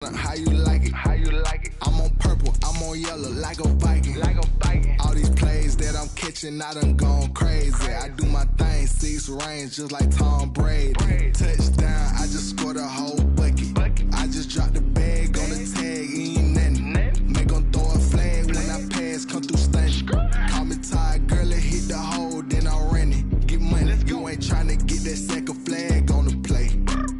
front, how you like it? How you like it? I'm on purple, I'm on yellow, like a Viking. Like a Viking. All these plays that I'm catching, I done gone crazy. I do my thing, 6 range, just like Tom Brady. Touchdown, I just scored a whole bucket. I just dropped the bag on the tag, ain't nothing. Make 'em throw a flag when I pass, come through stunning. Call me tired, girl, it hit the hole, then I'm running. Get money, you ain't tryna get that second flag on the play.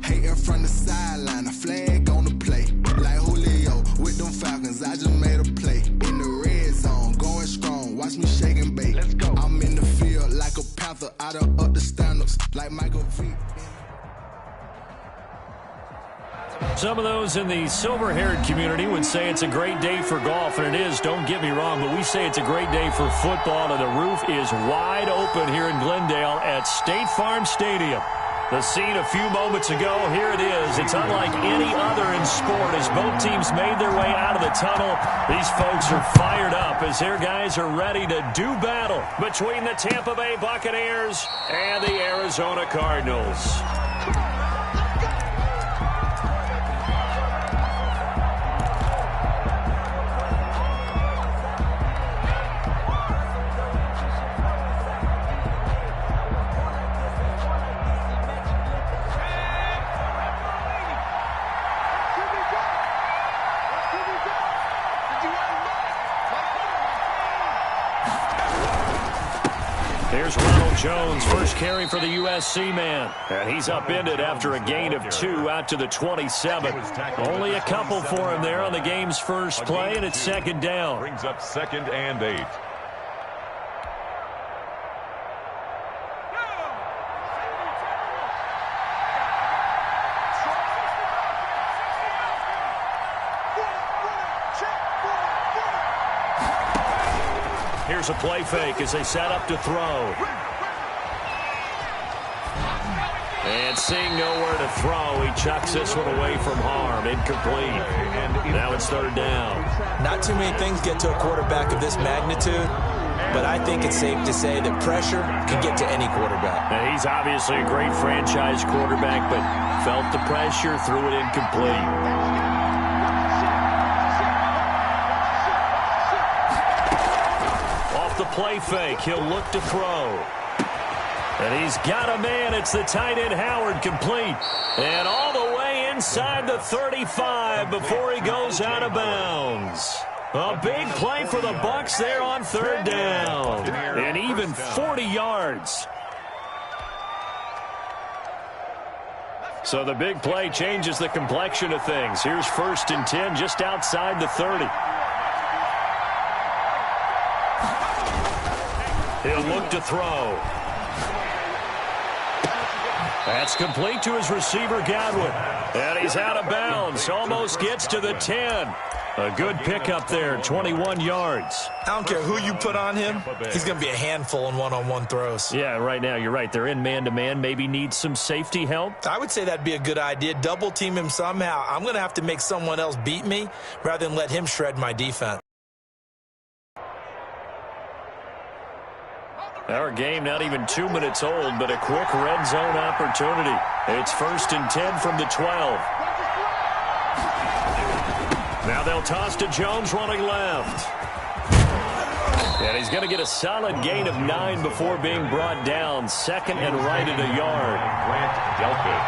Hating from the sideline, a flag on the play. Like Julio with them Falcons, I just made a play. In the red zone, going strong, watch me shake and bake. Let's go. I'm in the field like a panther, I done up the standards, like Michael V. Some of those in the silver-haired community would say it's a great day for golf, and it is, don't get me wrong, but we say it's a great day for football, and the roof is wide open here in Glendale at State Farm Stadium. The scene a few moments ago, here it is. It's unlike any other in sport as both teams made their way out of the tunnel. These folks are fired up as their guys are ready to do battle between the Tampa Bay Buccaneers and the Arizona Cardinals. Here's Ronald Jones, first carry for the USC man. And he's upended after a gain of 2 out to the 27. Only a couple for him there on the game's first play, and it's second down. Brings up 2nd and 8. Here's a play fake as they set up to throw. And seeing nowhere to throw, he chucks this one away from harm. Incomplete. And now it's 3rd down. Not too many things get to a quarterback of this magnitude, but I think it's safe to say that pressure can get to any quarterback. Now, he's obviously a great franchise quarterback, but felt the pressure, threw it incomplete. The play fake, he'll look to throw. And he's got a man. It's the tight end Howard, complete. And all the way inside the 35 before he goes out of bounds. A big play for the Bucs there on 3rd down. And even 40 yards. So the big play changes the complexion of things. Here's 1st and 10 just outside the 30. He'll look to throw. That's complete to his receiver, Godwin. And he's out of bounds. Almost gets to the 10. A good pickup there, 21 yards. I don't care who you put on him. He's going to be a handful in one-on-one throws. Yeah, right now, you're right. They're in man-to-man. Maybe need some safety help. I would say that'd be a good idea. Double team him somehow. I'm going to have to make someone else beat me rather than let him shred my defense. Our game not even 2 minutes old, but a quick red zone opportunity. It's 1st and 10 from the 12. Now they'll toss to Jones running left. And he's going to get a solid gain of 9 before being brought down. 2nd and right at a yard. Grant Delpit.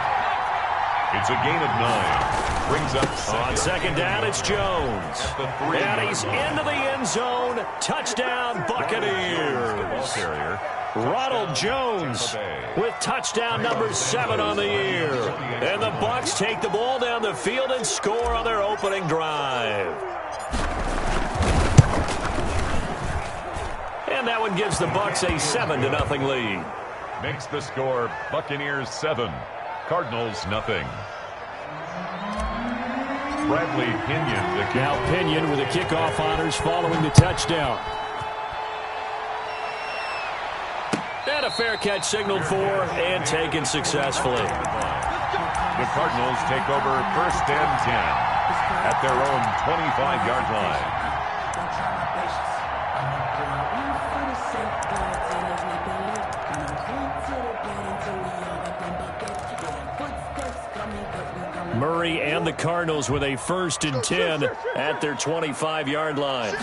It's a gain of 9. Brings up 2nd. On 2nd down, it's Jones. And he's into the end zone. Touchdown, Buccaneers. Ronald Jones with touchdown number 7 on the year. And the Bucs take the ball down the field and score on their opening drive. And that one gives the Bucs a 7-0 lead. Makes the score Buccaneers 7, Cardinals nothing. Bradley Pinion. Now Pinion with the kickoff honors following the touchdown. And a fair catch signaled for and taken successfully. The Cardinals take over 1st and 10 at their own 25-yard line. Murray and the the Cardinals with a 1st and 10 at their 25-yard line.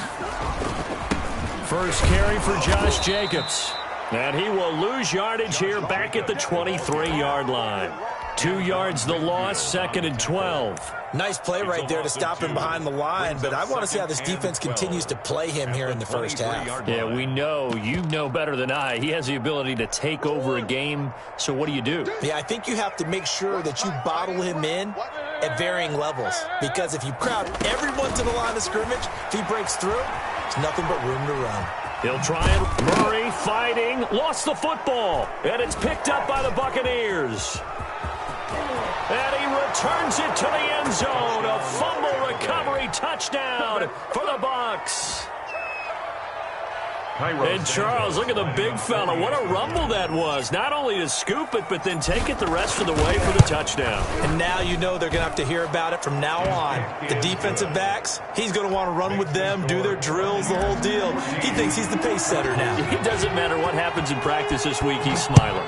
First carry for Josh Jacobs. And he will lose yardage here back at the 23-yard line. 2 yards the loss, 2nd and 12. Nice play right there to stop him behind the line, but I want to see how this defense continues to play him here in the first half. Yeah, we know, you know better than I, he has the ability to take over a game, so what do you do? Yeah, I think you have to make sure that you bottle him in at varying levels, because if you crowd everyone to the line of scrimmage, if he breaks through, there's nothing but room to run. He'll try it. Murray fighting, lost the football, and it's picked up by the Buccaneers. And he returns it to the end zone. A fumble recovery touchdown for the Bucs. And Charles, look at the big fella. What a rumble that was. Not only to scoop it, but then take it the rest of the way for the touchdown. And now you know they're going to have to hear about it from now on. The defensive backs, he's going to want to run with them, do their drills, the whole deal. He thinks he's the pace setter now. It doesn't matter what happens in practice this week, he's smiling.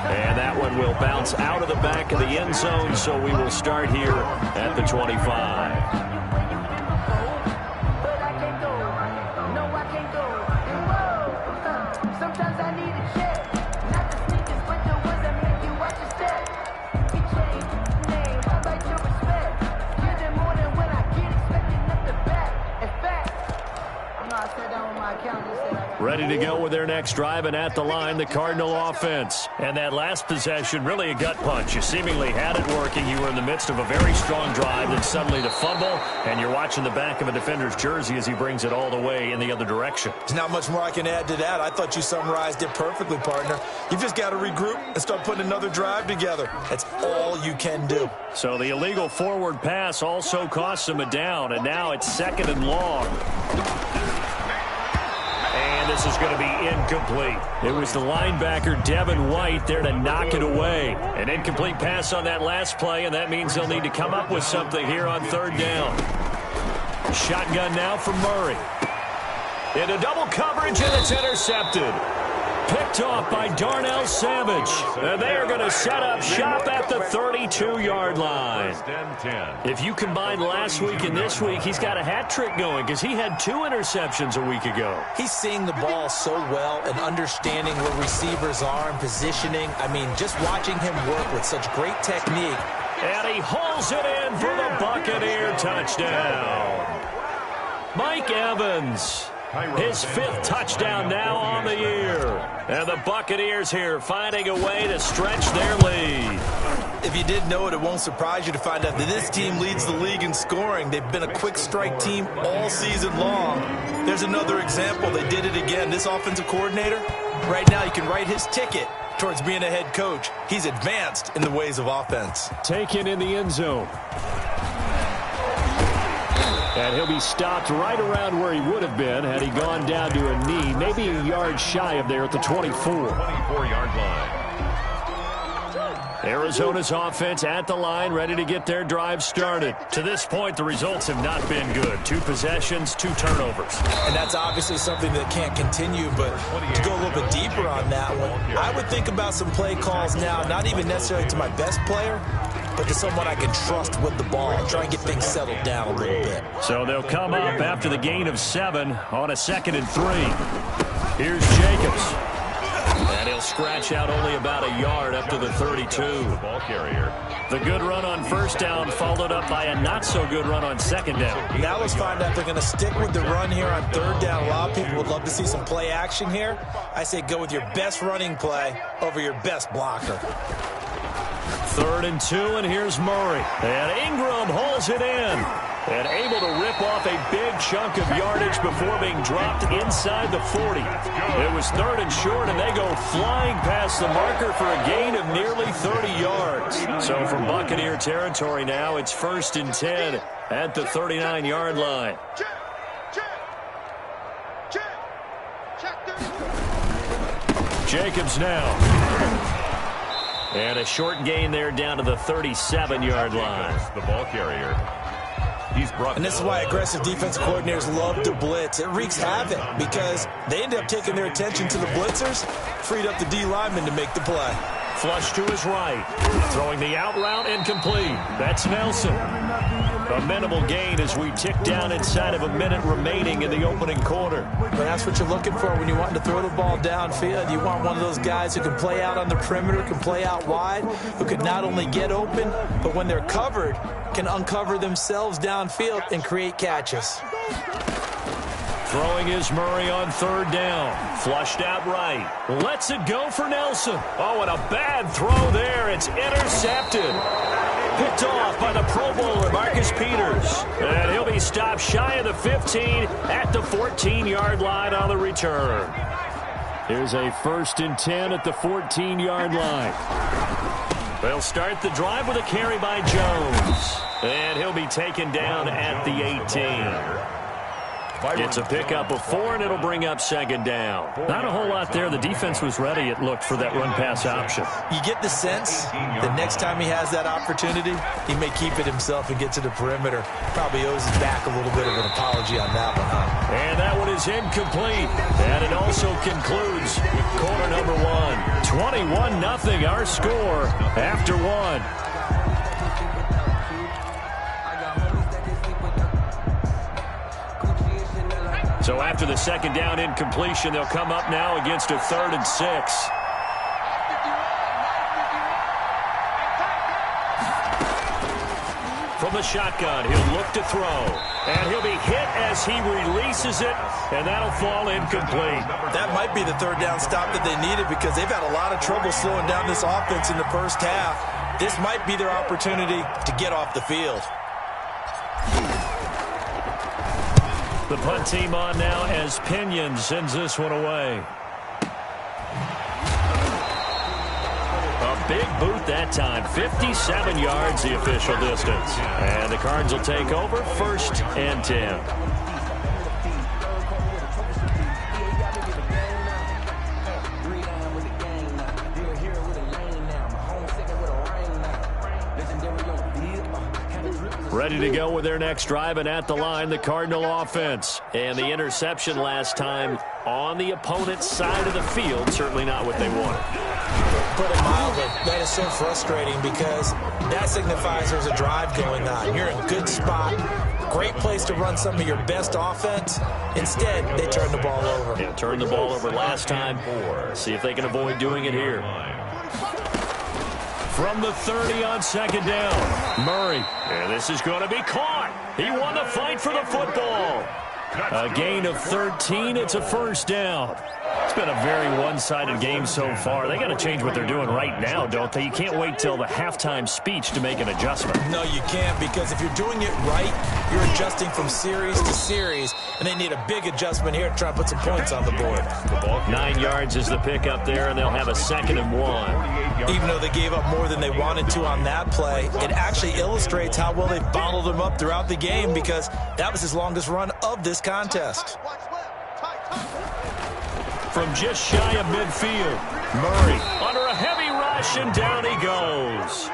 And that one will bounce out of the back of the end zone, so we will start here at the 25. Ready to go with their next drive, and at the line, the Cardinal offense. And that last possession, really a gut punch. You seemingly had it working. You were in the midst of a very strong drive, then suddenly the fumble, and you're watching the back of a defender's jersey as he brings it all the way in the other direction. There's not much more I can add to that. I thought you summarized it perfectly, partner. You've just got to regroup and start putting another drive together. That's all you can do. So the illegal forward pass also costs him a down, and now it's 2nd and long. And this is going to be incomplete. It was the linebacker, Devin White, there to knock it away. An incomplete pass on that last play, and that means they'll need to come up with something here on 3rd down. Shotgun now from Murray. Into double coverage, and it's intercepted. Picked off by Darnell Savage. And they are going to set up shop at the 32-yard line. If you combine last week and this week, he's got a hat trick going because he had 2 interceptions a week ago. He's seeing the ball so well and understanding where receivers are and positioning. I mean, just watching him work with such great technique. And he hauls it in for the Buccaneer touchdown. Mike Evans. His 5th touchdown now on the year. And the Buccaneers here finding a way to stretch their lead. If you didn't know it, it won't surprise you to find out that this team leads the league in scoring. They've been a quick strike team all season long. There's another example. They did it again. This offensive coordinator, right now you can write his ticket towards being a head coach. He's advanced in the ways of offense. Taken in the end zone. And he'll be stopped right around where he would have been had he gone down to a knee, maybe a yard shy of there at the 24. 24-yard line. Arizona's offense at the line, ready to get their drive started. To this point, the results have not been good. 2 possessions, 2 turnovers. And that's obviously something that can't continue, but to go a little bit deeper on that one, I would think about some play calls now, not even necessarily to my best player, but to someone I can trust with the ball and try and get things settled down a little bit. So they'll come up after the gain of 7 on a 2nd and 3. Here's Jacobs. And he'll scratch out only about a yard up to the 32. Ball carrier. The good run on 1st down followed up by a not-so-good run on 2nd down. Now let's find out if they're going to stick with the run here on 3rd down. A lot of people would love to see some play action here. I say go with your best running play over your best blocker. 3rd and 2, and here's Murray. And Ingram holds it in. And able to rip off a big chunk of yardage before being dropped inside the 40. It was 3rd and short, and they go flying past the marker for a gain of nearly 30 yards. So from Buccaneer territory now, it's 1st and 10 at the 39-yard line. Jacobs now. And a short gain there down to the 37-yard line. The ball carrier. And this is why aggressive defense coordinators love to blitz. It wreaks havoc because they end up taking their attention to the blitzers, freed up the D lineman to make the play. Flush to his right. Throwing the out route incomplete. That's Nelson. A minimal gain as we tick down inside of a minute remaining in the opening quarter. But that's what you're looking for when you want to throw the ball downfield. You want one of those guys who can play out on the perimeter, can play out wide, who can not only get open, but when they're covered, can uncover themselves downfield and create catches. Throwing is Murray on third down. Flushed out right. Lets it go for Nelson. Oh, and a bad throw there. It's intercepted. Picked off by the Pro Bowler, Marcus Peters. And he'll be stopped shy of the 15 at the 14-yard line on the return. Here's a 1st and 10 at the 14-yard line. They'll start the drive with a carry by Jones. And he'll be taken down at the 18. It's a pickup of 4, and it'll bring up 2nd down. Not a whole lot there. The defense was ready, it looked, for that run-pass option. You get the sense that next time he has that opportunity, he may keep it himself and get to the perimeter. Probably owes his back a little bit of an apology on that one, huh? And that one is incomplete. And it also concludes quarter number 1. 21-0 our score after 1. So after the 2nd down incompletion, they'll come up now against a 3rd and 6. From the shotgun, he'll look to throw. And he'll be hit as he releases it, and that'll fall incomplete. That might be the 3rd down stop that they needed because they've had a lot of trouble slowing down this offense in the first half. This might be their opportunity to get off the field. The punt team on now as Pinion sends this one away. A big boot that time. 57 yards the official distance. And the Cards will take over 1st and 10. Ready to go with their next drive, and at the line, the Cardinal offense. And the interception last time on the opponent's side of the field, certainly not what they wanted. Put it mildly, that is so frustrating because that signifies there's a drive going on. You're in a good spot, great place to run some of your best offense. Instead, they turn the ball over. Yeah, turned the ball over last time. See if they can avoid doing it here. From the 30 on 2nd down, Murray. And this is going to be caught. He won the fight for the football. A gain of 13. It's a 1st down. It's been a very one-sided game so far. They got to change what they're doing right now, don't they? You can't wait till the halftime speech to make an adjustment. No, you can't, because if you're doing it right, you're adjusting from series to series, and they need a big adjustment here to try to put some points on the board. 9 yards is the pickup there, and they'll have a 2nd and 1. Even though they gave up more than they wanted to on that play, it actually illustrates how well they bottled them up throughout the game, because that was his longest run of this contest. From just shy of midfield, Murray under a heavy rush, and down he goes.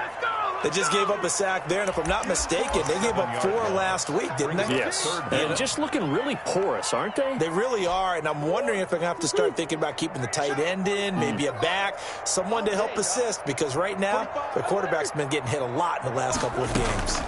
They just gave up a sack there, and if I'm not mistaken, they gave up 4 last week, didn't they? Yes. And just looking really porous, aren't they? They really are, and I'm wondering if they're going to have to start thinking about keeping the tight end in, maybe a back, someone to help assist, because right now, their quarterback's been getting hit a lot in the last couple of games.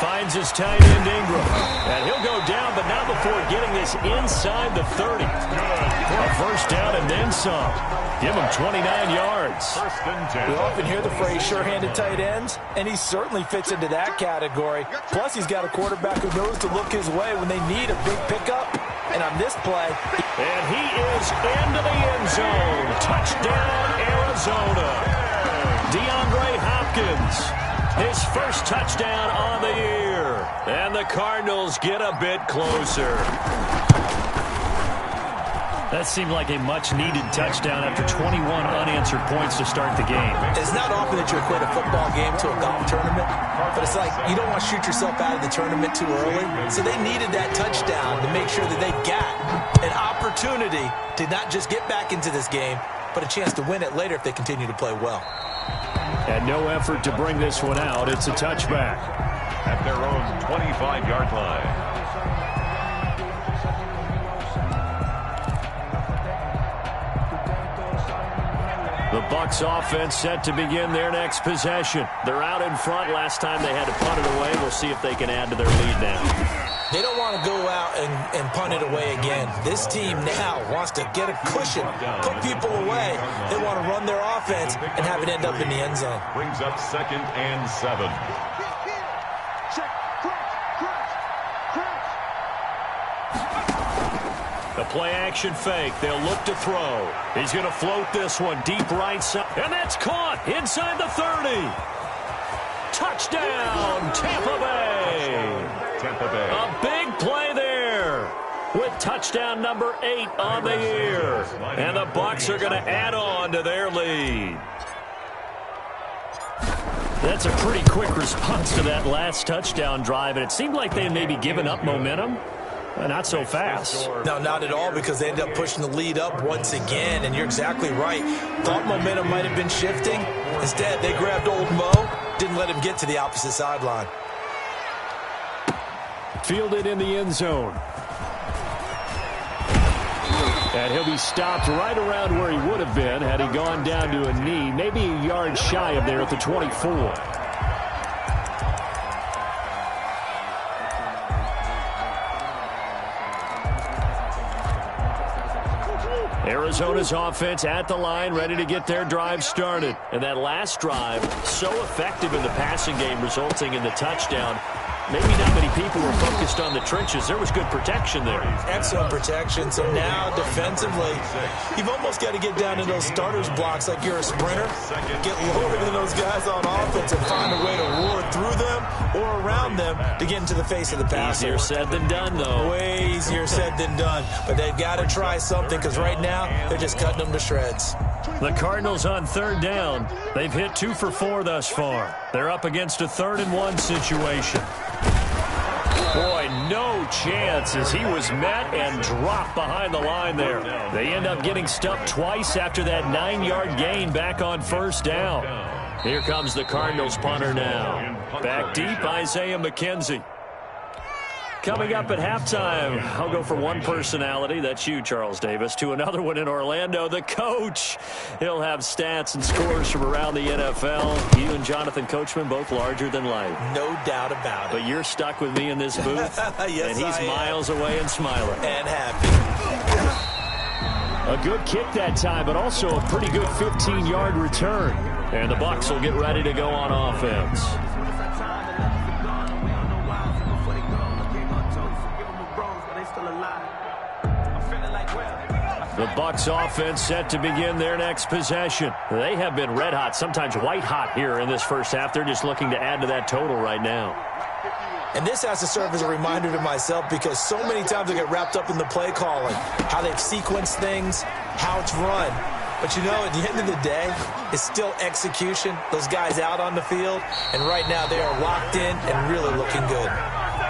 Finds his tight end Ingram. And he'll go down, but not before getting this inside the 30. A 1st down and then some. Give him 29 yards. We often hear the phrase sure-handed tight ends, and he certainly fits into that category. Plus, he's got a quarterback who knows to look his way when they need a big pickup. And on this play... And he is into the end zone. Touchdown, Arizona. DeAndre Hopkins. His 1st touchdown on the year. And the Cardinals get a bit closer. That seemed like a much-needed touchdown after 21 unanswered points to start the game. It's not often that you equate a football game to a golf tournament, but it's like you don't want to shoot yourself out of the tournament too early. So they needed that touchdown to make sure that they got an opportunity to not just get back into this game, but a chance to win it later if they continue to play well. And no effort to bring this one out. It's a touchback. At their own 25-yard line. Bucs offense set to begin their next possession. They're out in front. Last time they had to punt it away. We'll see if they can add to their lead now. They don't want to go out and punt it away again. This team now wants to get a cushion, put people away. They want to run their offense and have it end up in the end zone. Brings up 2nd and 7. The play-action fake. They'll look to throw. He's going to float this one deep right side. And that's caught inside the 30. Touchdown, Tampa Bay. Tampa Bay. A big play there with touchdown number 8 on the year. And the Bucs are going to add on to their lead. That's a pretty quick response to that last touchdown drive, and it seemed like they had maybe given up momentum. Not so fast. No, not at all, because they ended up pushing the lead up once again, and you're exactly right. Thought momentum might have been shifting. Instead, they grabbed old Mo, didn't let him get to the opposite sideline. Fielded in the end zone. And he'll be stopped right around where he would have been had he gone down to a knee, maybe a yard shy of there at the 24. Arizona's offense at the line, ready to get their drive started. And that last drive, so effective in the passing game, resulting in the touchdown. Maybe not many people were focused on the trenches. There was good protection there. Excellent protection. So now, defensively, you've almost got to get down in those starters blocks like you're a sprinter. Get lower than those guys on offense and find a way to roar through them or around them to get into the face of the passer. Easier said than done, though. Way easier said than done. But they've got to try something, because right now, they're just cutting them to shreds. The Cardinals on 3rd down. They've hit 2 for 4 thus far. They're up against a 3rd and 1 situation. Boy, no chance as he was met and dropped behind the line there. They end up getting stuffed twice after that 9-yard gain back on 1st down. Here comes the Cardinals punter now. Back deep, Isaiah McKenzie. Coming up at halftime, I'll go from one personality, that's you, Charles Davis, to another one in Orlando, the coach. He'll have stats and scores from around the NFL. You and Jonathan Coachman, both larger than life. No doubt about it. But you're stuck with me in this booth, yes, and he's miles away and smiling. And happy. A good kick that time, but also a pretty good 15-yard return. And the Bucs will get ready to go on offense. The Bucs offense set to begin their next possession. They have been red hot, sometimes white hot here in this first half. They're just looking to add to that total right now. And this has to serve as a reminder to myself, because so many times I get wrapped up in the play calling, how they've sequenced things, how it's run. But, you know, at the end of the day, it's still execution. Those guys out on the field, and right now they are locked in and really looking good.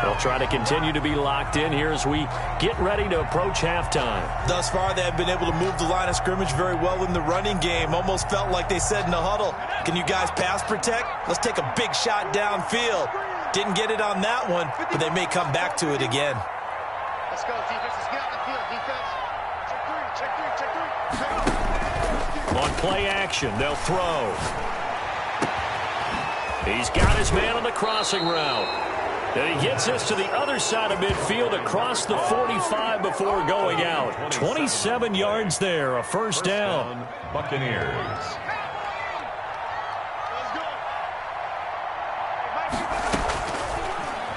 They'll try to continue to be locked in here as we get ready to approach halftime. Thus far, they have been able to move the line of scrimmage very well in the running game. Almost felt like they said in the huddle, can you guys pass protect? Let's take a big shot downfield. Didn't get it on that one, but they may come back to it again. Let's go, defense. Let's get out the field, defense. Check three. On play action, they'll throw. He's got his man on the crossing route. And he gets us to the other side of midfield across the 45 before going out. 27 yards there, a first down. Buccaneers.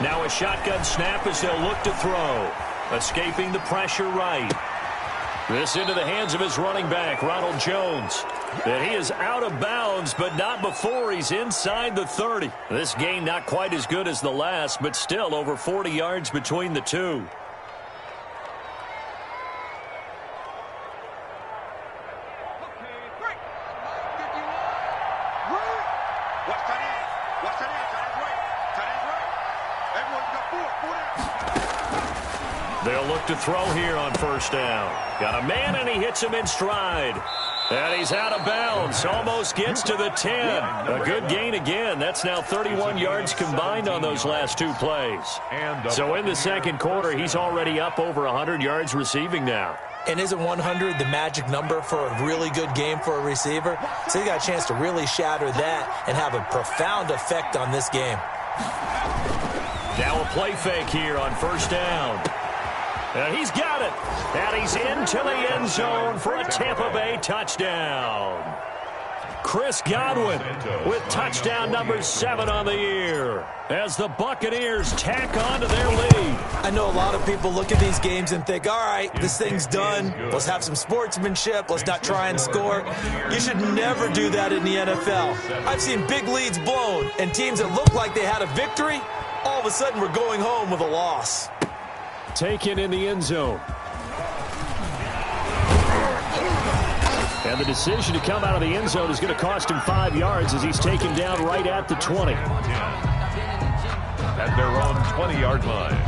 Now a shotgun snap as they'll look to throw. Escaping the pressure right. This into the hands of his running back, Ronald Jones. And he is out of bounds, but not before he's inside the 30. This gain not quite as good as the last, but still over 40 yards between the two. They'll look to throw here on first down. Got a man, and he hits him in stride. And he's out of bounds. Almost gets to the 10. A good gain again. That's now 31 yards combined on those last two plays. So in the second quarter, he's already up over 100 yards receiving now. And isn't 100 the magic number for a really good game for a receiver? So he got a chance to really shatter that and have a profound effect on this game. Now a play fake here on first down. And he's got it. And he's into the end zone for a Tampa Bay touchdown. Chris Godwin with touchdown number 7 on the year as the Buccaneers tack on to their lead. I know a lot of people look at these games and think, all right, this thing's done. Let's have some sportsmanship. Let's not try and score. You should never do that in the NFL. I've seen big leads blown and teams that looked like they had a victory, all of a sudden we're going home with a loss. Taken in the end zone. And the decision to come out of the end zone is going to cost him 5 yards as he's taken down right at the 20. At their own 20-yard line.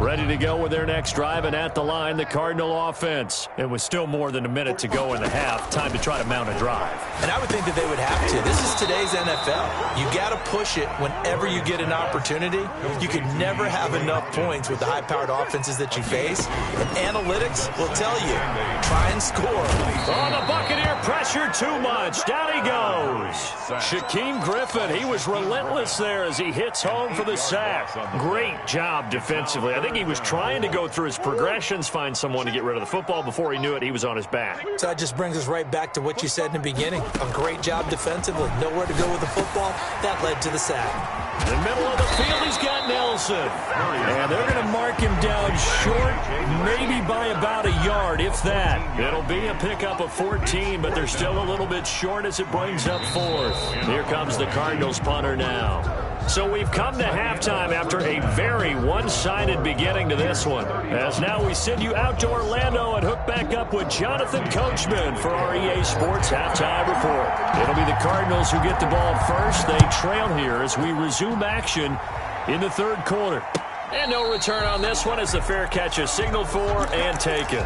Ready to go with their next drive, and at the line, the Cardinal offense. It was still more than a minute to go in the half. Time to try to mount a drive. And I would think that they would have to. This is today's NFL. You got to push it whenever you get an opportunity. You can never have enough points with the high-powered offenses that you face. And analytics will tell you, try and score. Oh, the Buccaneer pressure too much. Down he goes. Shaquem Griffin, he was relentless there as he hits home for the sack. Great job defensively. I think he was trying to go through his progressions, find someone to get rid of the football. Before he knew it, he was on his back. So that just brings us right back to what you said in the beginning. A great job defensively. Nowhere to go with the football. That led to the sack. In the middle of the field, he's got Nelson. And they're going to mark him down short, maybe by about a yard, if that. It'll be a pickup of 14, but they're still a little bit short as it brings up 4th. Here comes the Cardinals punter now. So we've come to halftime after a very one-sided beginning to this one. As now we send you out to Orlando and hook back up with Jonathan Coachman for our EA Sports Halftime Report. It'll be the Cardinals who get the ball first. They trail here as we resume action in the 3rd quarter. And no return on this one as the fair catch is signaled for and taken.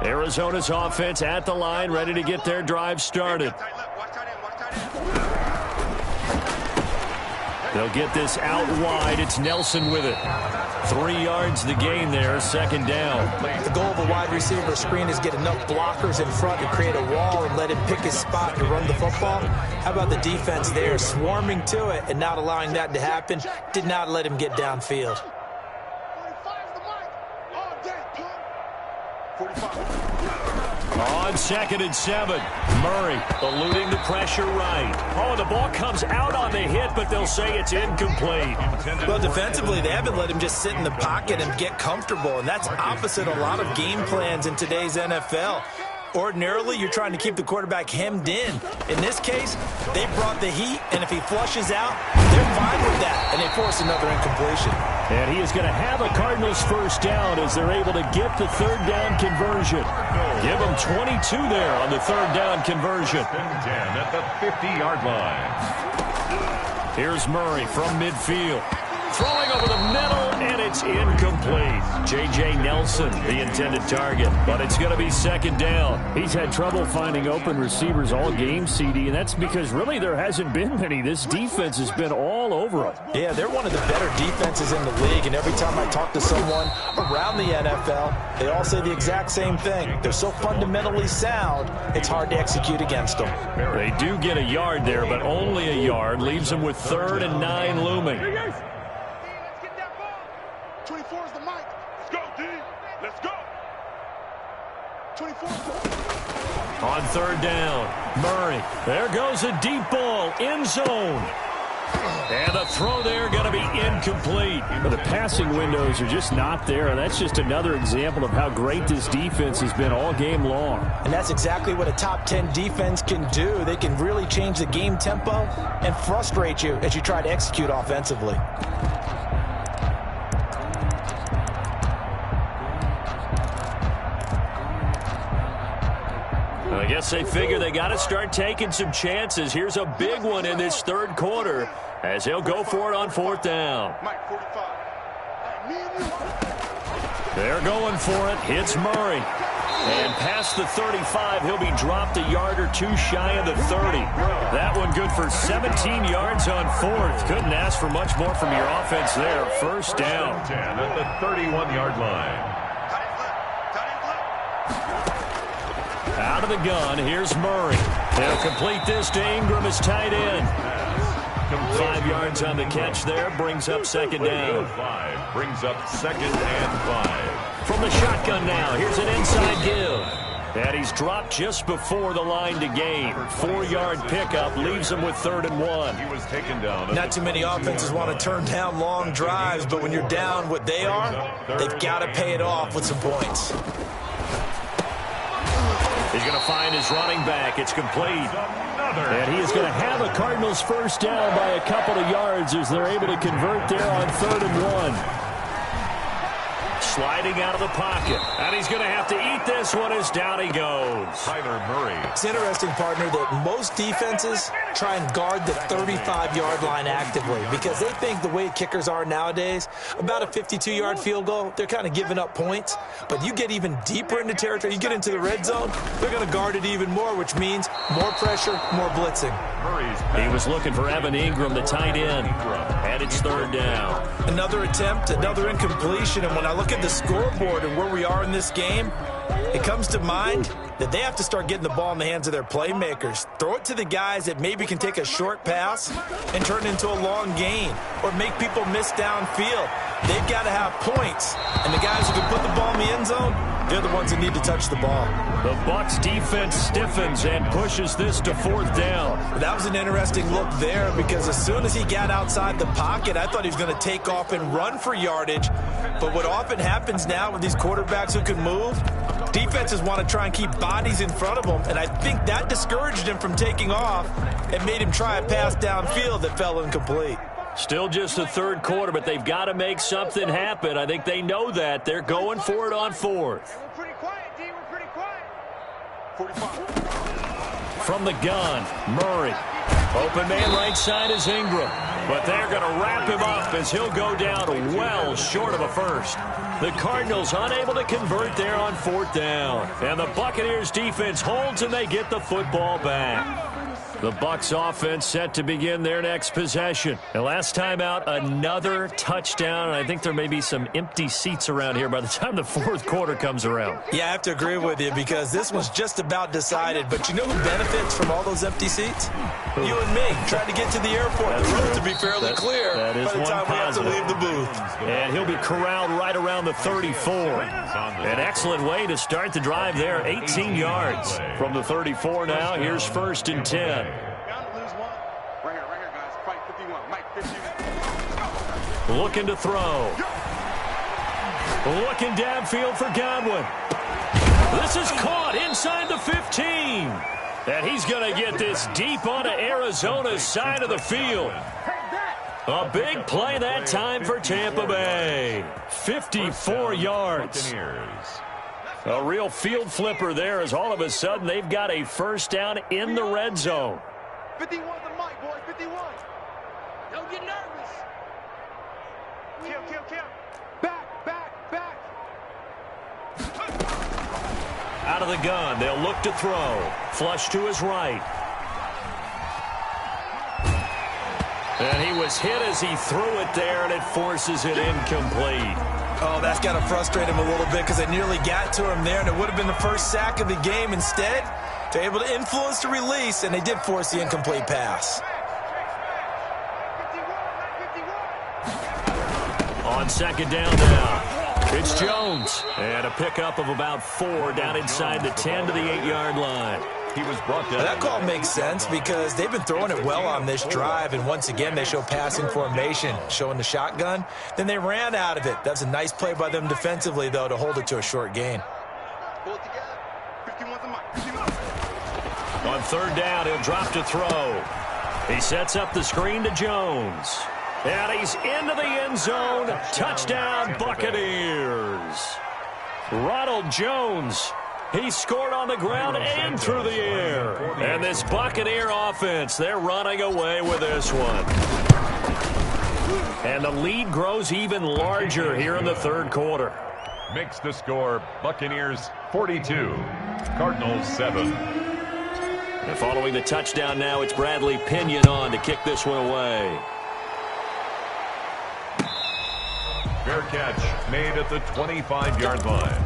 Arizona's offense at the line, ready to get their drive started. They'll get this out wide. It's Nelson with it. 3 yards the gain there, 2nd down. The goal of a wide receiver screen is get enough blockers in front to create a wall and let him pick his spot to run the football. How about the defense there, swarming to it and not allowing that to happen? Did not let him get downfield. 45. On 2nd and 7, Murray eluding the pressure right. Oh, the ball comes out on the hit, but they'll say it's incomplete. Well, defensively, they haven't let him just sit in the pocket and get comfortable, and that's opposite a lot of game plans in today's NFL. Ordinarily, you're trying to keep the quarterback hemmed in. In this case, they brought the heat, and if he flushes out, they're fine with that, and they force another incompletion. And he is going to have a Cardinals first down as they're able to get the 3rd down conversion. Give them 22 there on the 3rd down conversion. 10 at the 50-yard line. Here's Murray from midfield. Throwing over the middle, and it's incomplete. J.J. Nelson, the intended target, but it's going to be 2nd down. He's had trouble finding open receivers all game, CD, and that's because really there hasn't been many. This defense has been all over them. Yeah, they're one of the better defenses in the league, and every time I talk to someone around the NFL, they all say the exact same thing. They're so fundamentally sound, it's hard to execute against them. They do get a yard there, but only a yard. Leaves them with 3rd and 9 looming. 24 is the mic. Let's go, D. Let's go. 24. On 3rd down, Murray. There goes a deep ball, end zone. And the throw there going to be incomplete. But the passing windows are just not there, and that's just another example of how great this defense has been all game long. And that's exactly what a top 10 defense can do. They can really change the game tempo and frustrate you as you try to execute offensively. I guess they figure they got to start taking some chances. Here's a big one in this 3rd quarter. as he'll go for it on 4th down. Mike, 45. They're going for it. Hits Murray. And past the 35, he'll be dropped a yard or two shy of the 30. That one good for 17 yards on 4th. Couldn't ask for much more from your offense there. 1st down. 10 at the 31-yard line. Out of the gun, here's Murray. They'll complete this to Ingram as tight end. 5 yards on the catch there, brings up 2nd down. 5 brings up 2nd and 5. From the shotgun now, here's an inside give. And he's dropped just before the line to gain. 4-yard pickup leaves him with 3rd and 1. He was taken down. Not too many offenses want to turn down long drives, but when you're down what they are, they've got to pay it off with some points. He's going to find his running back. It's complete. And he is going to have a Cardinals 1st down by a couple of yards as they're able to convert there on 3rd and 1. Sliding out of the pocket. And he's going to have to eat this one as down he goes. Tyler Murray. It's interesting, partner, that most defenses try and guard the 35-yard line actively because they think the way kickers are nowadays, about a 52-yard field goal, they're kind of giving up points. But you get even deeper into territory, you get into the red zone, they're going to guard it even more, which means more pressure, more blitzing. He was looking for Evan Ingram, the tight end. And it's 3rd down. Another attempt, another incompletion, and when I look at the scoreboard and where we are in this game, it comes to mind that they have to start getting the ball in the hands of their playmakers. Throw it to the guys that maybe can take a short pass and turn it into a long gain or make people miss downfield. They've got to have points, and the guys who can put the ball in the end zone, they're the ones that need to touch the ball. The Bucs defense stiffens and pushes this to 4th down. That was an interesting look there because as soon as he got outside the pocket, I thought he was going to take off and run for yardage. But what often happens now with these quarterbacks who can move, defenses want to try and keep bodies in front of them, and I think that discouraged him from taking off and made him try a pass downfield that fell incomplete. Still just the 3rd quarter, but they've got to make something happen. I think they know that. They're going for it on 4th. We're pretty quiet, D. We're pretty quiet. 45. From the gun, Murray. Open man right side is Ingram. But they're going to wrap him up as he'll go down well short of a 1st. The Cardinals unable to convert there on 4th down. And the Buccaneers defense holds and they get the football back. The Bucs offense set to begin their next possession. And last time out, another touchdown. And I think there may be some empty seats around here by the time the 4th quarter comes around. Yeah, I have to agree with you because this was just about decided. But you know who benefits from all those empty seats? You and me. Trying to get to the airport. The road to be fairly clear by the time we have to leave the booth. And he'll be corralled right around the 34. An excellent way to start the drive there. 18 yards from the 34 now. Here's 1st and 10. Looking to throw. Looking downfield for Godwin. This is caught inside the 15. And he's going to get this deep onto Arizona's side of the field. A big play that time for Tampa Bay. 54 yards. A real field flipper there as all of a sudden they've got a 1st down in the red zone. 51 the mic, boys. 51. Don't get nervous. Kill. Back. Out of the gun, they'll look to throw. Flush to his right. And he was hit as he threw it there, and it forces it incomplete. Oh, that's got to frustrate him a little bit because they nearly got to him there, and it would have been the 1st sack of the game. Instead, they're able to influence the release, and they did force the incomplete pass. On 2nd down now, it's Jones. And a pickup of about 4 down inside the 10 to the 8-yard line. He was brought down. That call makes sense because they've been throwing it well on this drive, and once again they show passing formation, showing the shotgun. Then they ran out of it. That's a nice play by them defensively, though, to hold it to a short gain. On 3rd down, he'll drop to throw. He sets up the screen to Jones. And he's into the end zone. Touchdown, Buccaneers. Ronald Jones. He scored on the ground and through the air. And this Buccaneer offense, they're running away with this one. And the lead grows even larger here in the third quarter. Makes the score Buccaneers 42, Cardinals 7. And following the touchdown now, it's Bradley Pinion on to kick this one away. Fair catch made at the 25-yard line.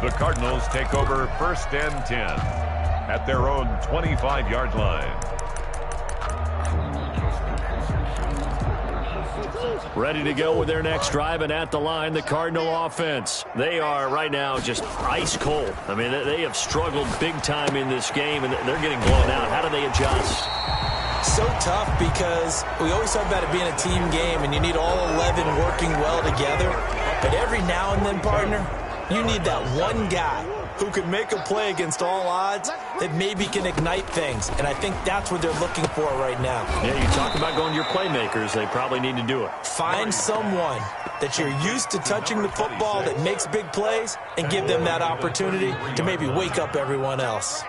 The Cardinals take over first and 10 at their own 25-yard line. Ready to go with their next drive, and at the line, the Cardinal offense. They are right now just ice cold. I mean, they have struggled big time in this game, and they're getting blown out. How do they adjust? So tough because we always talk about it being a team game, and you need all 11 working well together. But every now and then, partner, you need that one guy who can make a play against all odds that maybe can ignite things. And I think that's what they're looking for right now. Yeah, you talk about going to your playmakers. They probably need to do it. Find someone that you're used to touching the football that makes big plays and give them that opportunity to maybe wake up everyone else.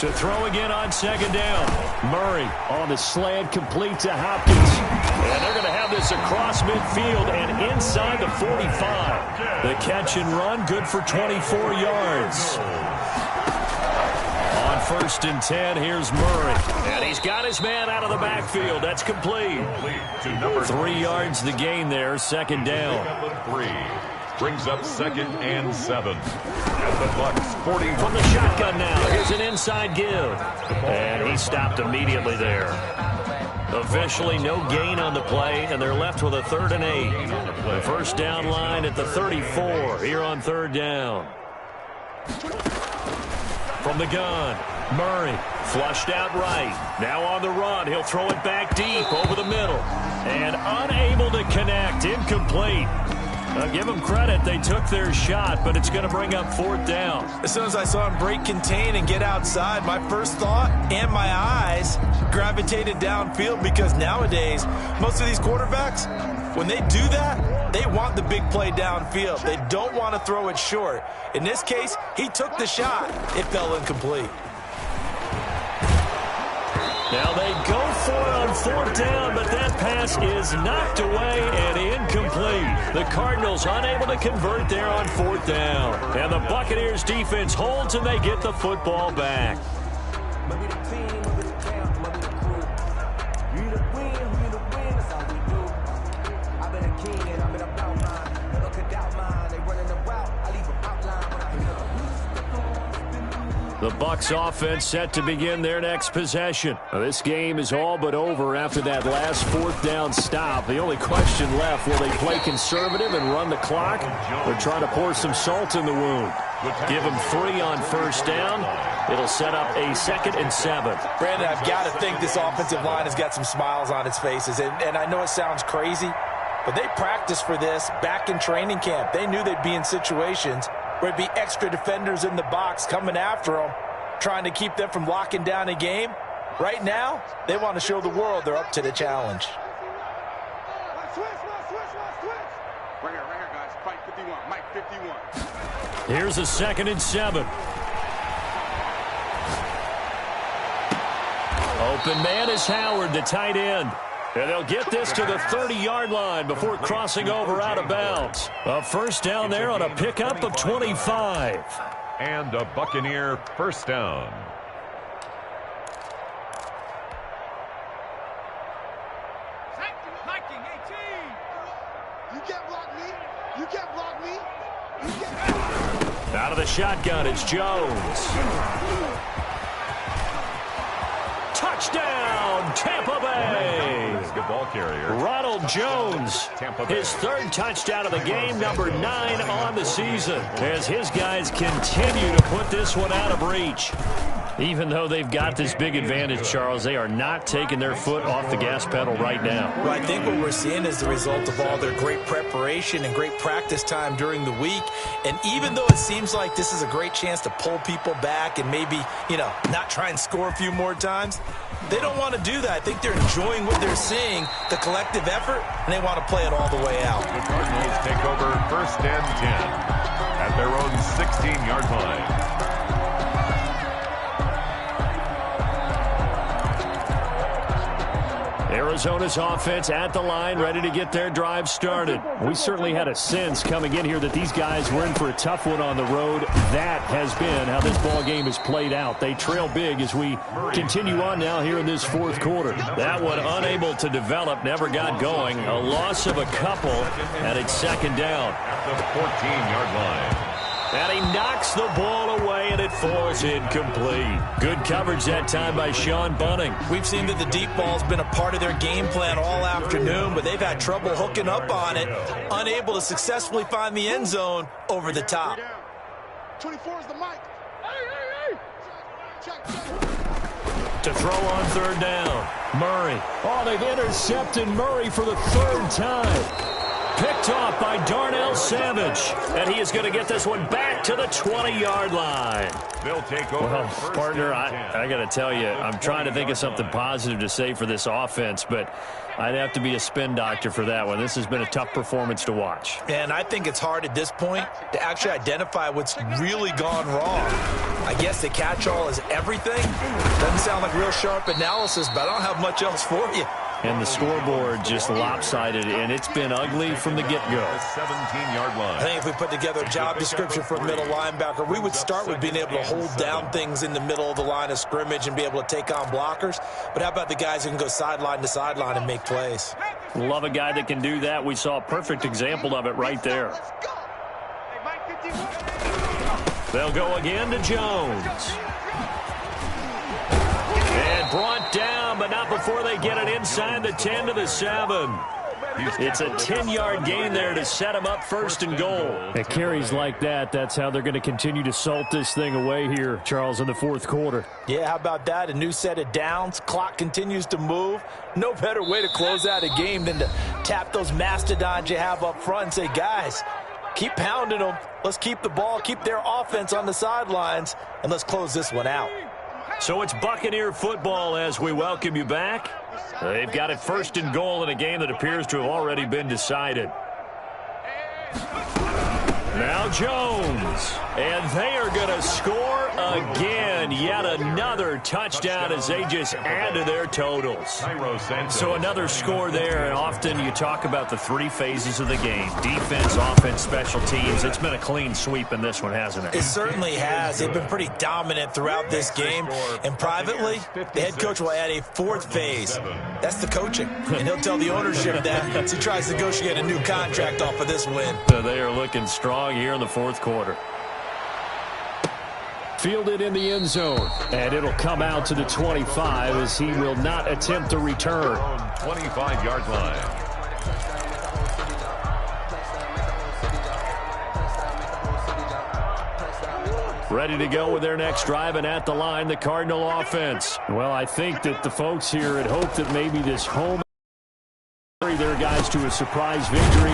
To throw again on second down. Murray on the slant, complete to Hopkins. And they're going to have this across midfield and inside the 45. The catch and run, good for 24 yards. On first and 10, here's Murray. And he's got his man out of the backfield. That's complete. 3 yards the gain there, second down. 3 brings up second and 7. And the Bucs 40 from the shotgun now. Here's an inside give. And he stopped immediately there. Officially no gain on the play, and they're left with a 3rd and 8. The first down line at the 34 here on third down. From the gun, Murray flushed out right. Now on the run, he'll throw it back deep over the middle. And unable to connect, incomplete. Give them credit. They took their shot, but it's going to bring up 4th down. As soon as I saw him break contain and get outside, my first thought and my eyes gravitated downfield because nowadays, most of these quarterbacks, when they do that, they want the big play downfield. They don't want to throw it short. In this case, he took the shot. It fell incomplete. Now they go for it on 4th down, but that pass is knocked away and incomplete. The Cardinals unable to convert there on 4th down. And the Buccaneers defense holds and they get the football back. The Bucs offense set to begin their next possession. Now, this game is all but over after that last 4th down stop. The only question left, will they play conservative and run the clock, or try to pour some salt in the wound? Give them 3 on first down. It'll set up a 2nd and 7. Brandon, I've got to think this offensive line has got some smiles on its faces. And I know it sounds crazy, but they practiced for this back in training camp. They knew they'd be in situations where it'd be extra defenders in the box coming after them, trying to keep them from locking down a game. Right now, they want to show the world they're up to the challenge. Right here, guys. Fight 51. Mike 51. Here's a 2nd and 7. Open man is Howard, the tight end. And they'll get this to the 30-yard line before crossing over out of bounds. A first down there on a pickup of 25. And a Buccaneer first down. You can't block me. You can't block me. You can't. Out of the shotgun, it's Jones. Touchdown, Tampa Bay. Good ball carrier. Ronald Jones, his 3rd touchdown of the game, number 9 on the season, as his guys continue to put this one out of reach. Even though they've got this big advantage, Charles, they are not taking their foot off the gas pedal right now. Well, I think what we're seeing is the result of all their great preparation and great practice time during the week. And even though it seems like this is a great chance to pull people back and maybe, not try and score a few more times, they don't want to do that. I think they're enjoying what they're seeing, the collective effort, and they want to play it all the way out. The Cardinals take over first and 10 at their own 16-yard line. Arizona's offense at the line, ready to get their drive started. We certainly had a sense coming in here that these guys were in for a tough one on the road. That has been how this ball game has played out. They trail big as we continue on now here in this fourth quarter. That one unable to develop, never got going. A loss of a couple, and it's second down. At the 14-yard line. And he knocks the ball away, and it falls incomplete. Good coverage that time by Sean Bunting. We've seen that the deep ball's been a part of their game plan all afternoon, but they've had trouble hooking up on it, unable to successfully find the end zone over the top. 24 is the mic. Check. To throw on third down, Murray. Oh, they've intercepted Murray for the third time. Picked off by Darnell Savage, and he is going to get this one back to the 20-yard line. They'll take over. Well, partner, I got to tell you, I'm trying to think of something positive to say for this offense, but I'd have to be a spin doctor for that one. This has been a tough performance to watch. And I think it's hard at this point to actually identify what's really gone wrong. I guess the catch-all is everything. Doesn't sound like real sharp analysis, but I don't have much else for you. And the scoreboard just lopsided, and it's been ugly from the get-go. 17-yard line. I think if we put together a job description for a middle linebacker, we would start with being able to hold down things in the middle of the line of scrimmage and be able to take on blockers. But how about the guys who can go sideline to sideline and make plays? Love a guy that can do that. We saw a perfect example of it right there. They'll go again to Jones. And brought down, but not before they get it inside the 10 to the 7. It's a 10-yard gain there to set them up first and goal. At carries like that, that's how they're going to continue to salt this thing away here, Charles, in the fourth quarter. Yeah, how about that? A new set of downs. Clock continues to move. No better way to close out a game than to tap those mastodons you have up front and say, guys, keep pounding them. Let's keep the ball, keep their offense on the sidelines, and let's close this one out. So it's Buccaneer football as we welcome you back. They've got it first and goal in a game that appears to have already been decided. Now Jones, and they are going to score again. Yet another touchdown as they just add to their totals. So another score there, and often you talk about the three phases of the game. Defense, offense, special teams. It's been a clean sweep in this one, hasn't it? It certainly has. They've been pretty dominant throughout this game. And privately, the head coach will add a fourth phase. That's the coaching. And he'll tell the ownership that as he tries to negotiate a new contract off of this win. So they are looking strong here in the fourth quarter. Fielded in the end zone, and it'll come out to the 25 as he will not attempt to return. 25-yard line. Ready to go with their next drive, and at the line, the Cardinal offense. Well, I think that the folks here had hoped that maybe this home their guys to a surprise victory,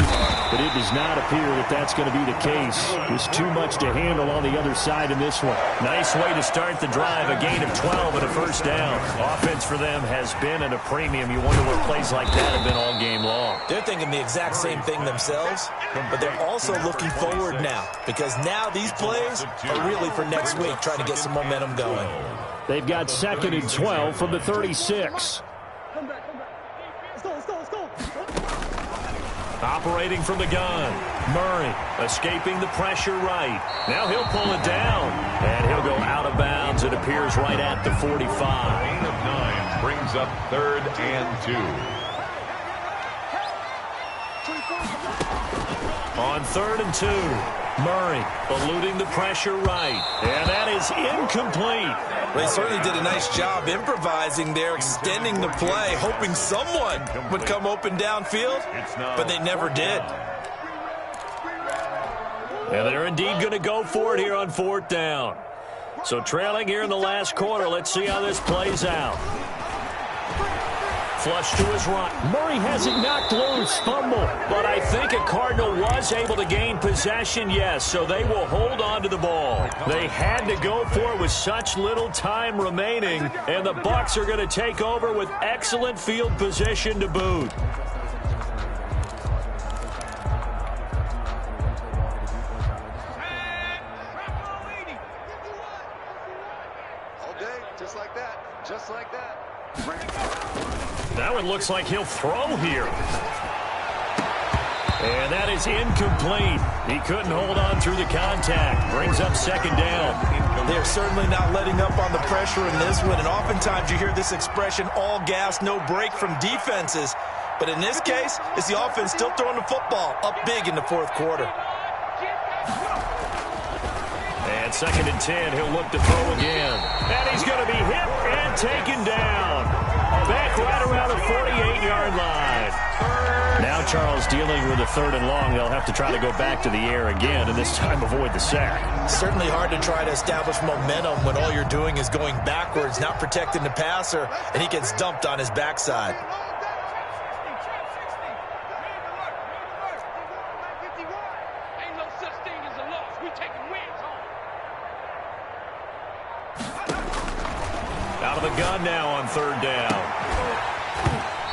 but it does not appear that that's going to be the case. There's too much to handle on the other side in this one. Nice way to start the drive, a gain of 12 and a first down. Offense for them has been at a premium. You wonder what plays like that have been all game long. They're thinking the exact same thing themselves, but they're also looking forward now, because now these plays are really for next week, trying to get some momentum going. They've got second and 12 from the 36. Operating from the gun, Murray escaping the pressure right. Now he'll pull it down, and he'll go out of bounds. It appears right at the 45. Gain of 9 brings up 3rd and 2. On 3rd and 2, Murray eluding the pressure right, and that is incomplete. They certainly did a nice job improvising there, extending the play, hoping someone would come open downfield, but they never did. And they're indeed going to go for it here on 4th down. So trailing here in the last quarter, let's see how this plays out. Flush to his right. Murray has it knocked loose. Fumble. But I think a Cardinal was able to gain possession, yes, so they will hold on to the ball. They had to go for it with such little time remaining, and the Bucs are going to take over with excellent field position to boot. All day, just like that. Just like that. That one looks like he'll throw here. And that is incomplete. He couldn't hold on through the contact. Brings up second down. They're certainly not letting up on the pressure in this one. And oftentimes you hear this expression, all gas, no break from defenses. But in this case, it's the offense still throwing the football up big in the fourth quarter. And second and 10, he'll look to throw again. And he's going to be hit and taken down. Back right around the 48-yard line. Now Charles dealing with a third and long. They'll have to try to go back to the air again, and this time avoid the sack. Certainly hard to try to establish momentum when all you're doing is going backwards, not protecting the passer, and he gets dumped on his backside. Ain't no such thing as a loss. We taking wins home. Out of the gun now on third down.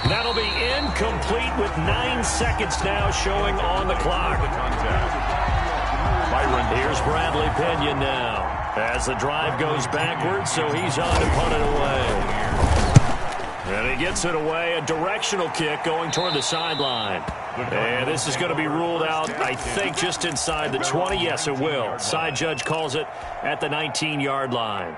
That'll be incomplete with 9 seconds now showing on the clock. Here's Bradley Pinion now as the drive goes backwards, so he's on to punt it away. And he gets it away, a directional kick going toward the sideline. And this is going to be ruled out, I think, just inside the 20. Yes, it will. Side judge calls it at the 19-yard line.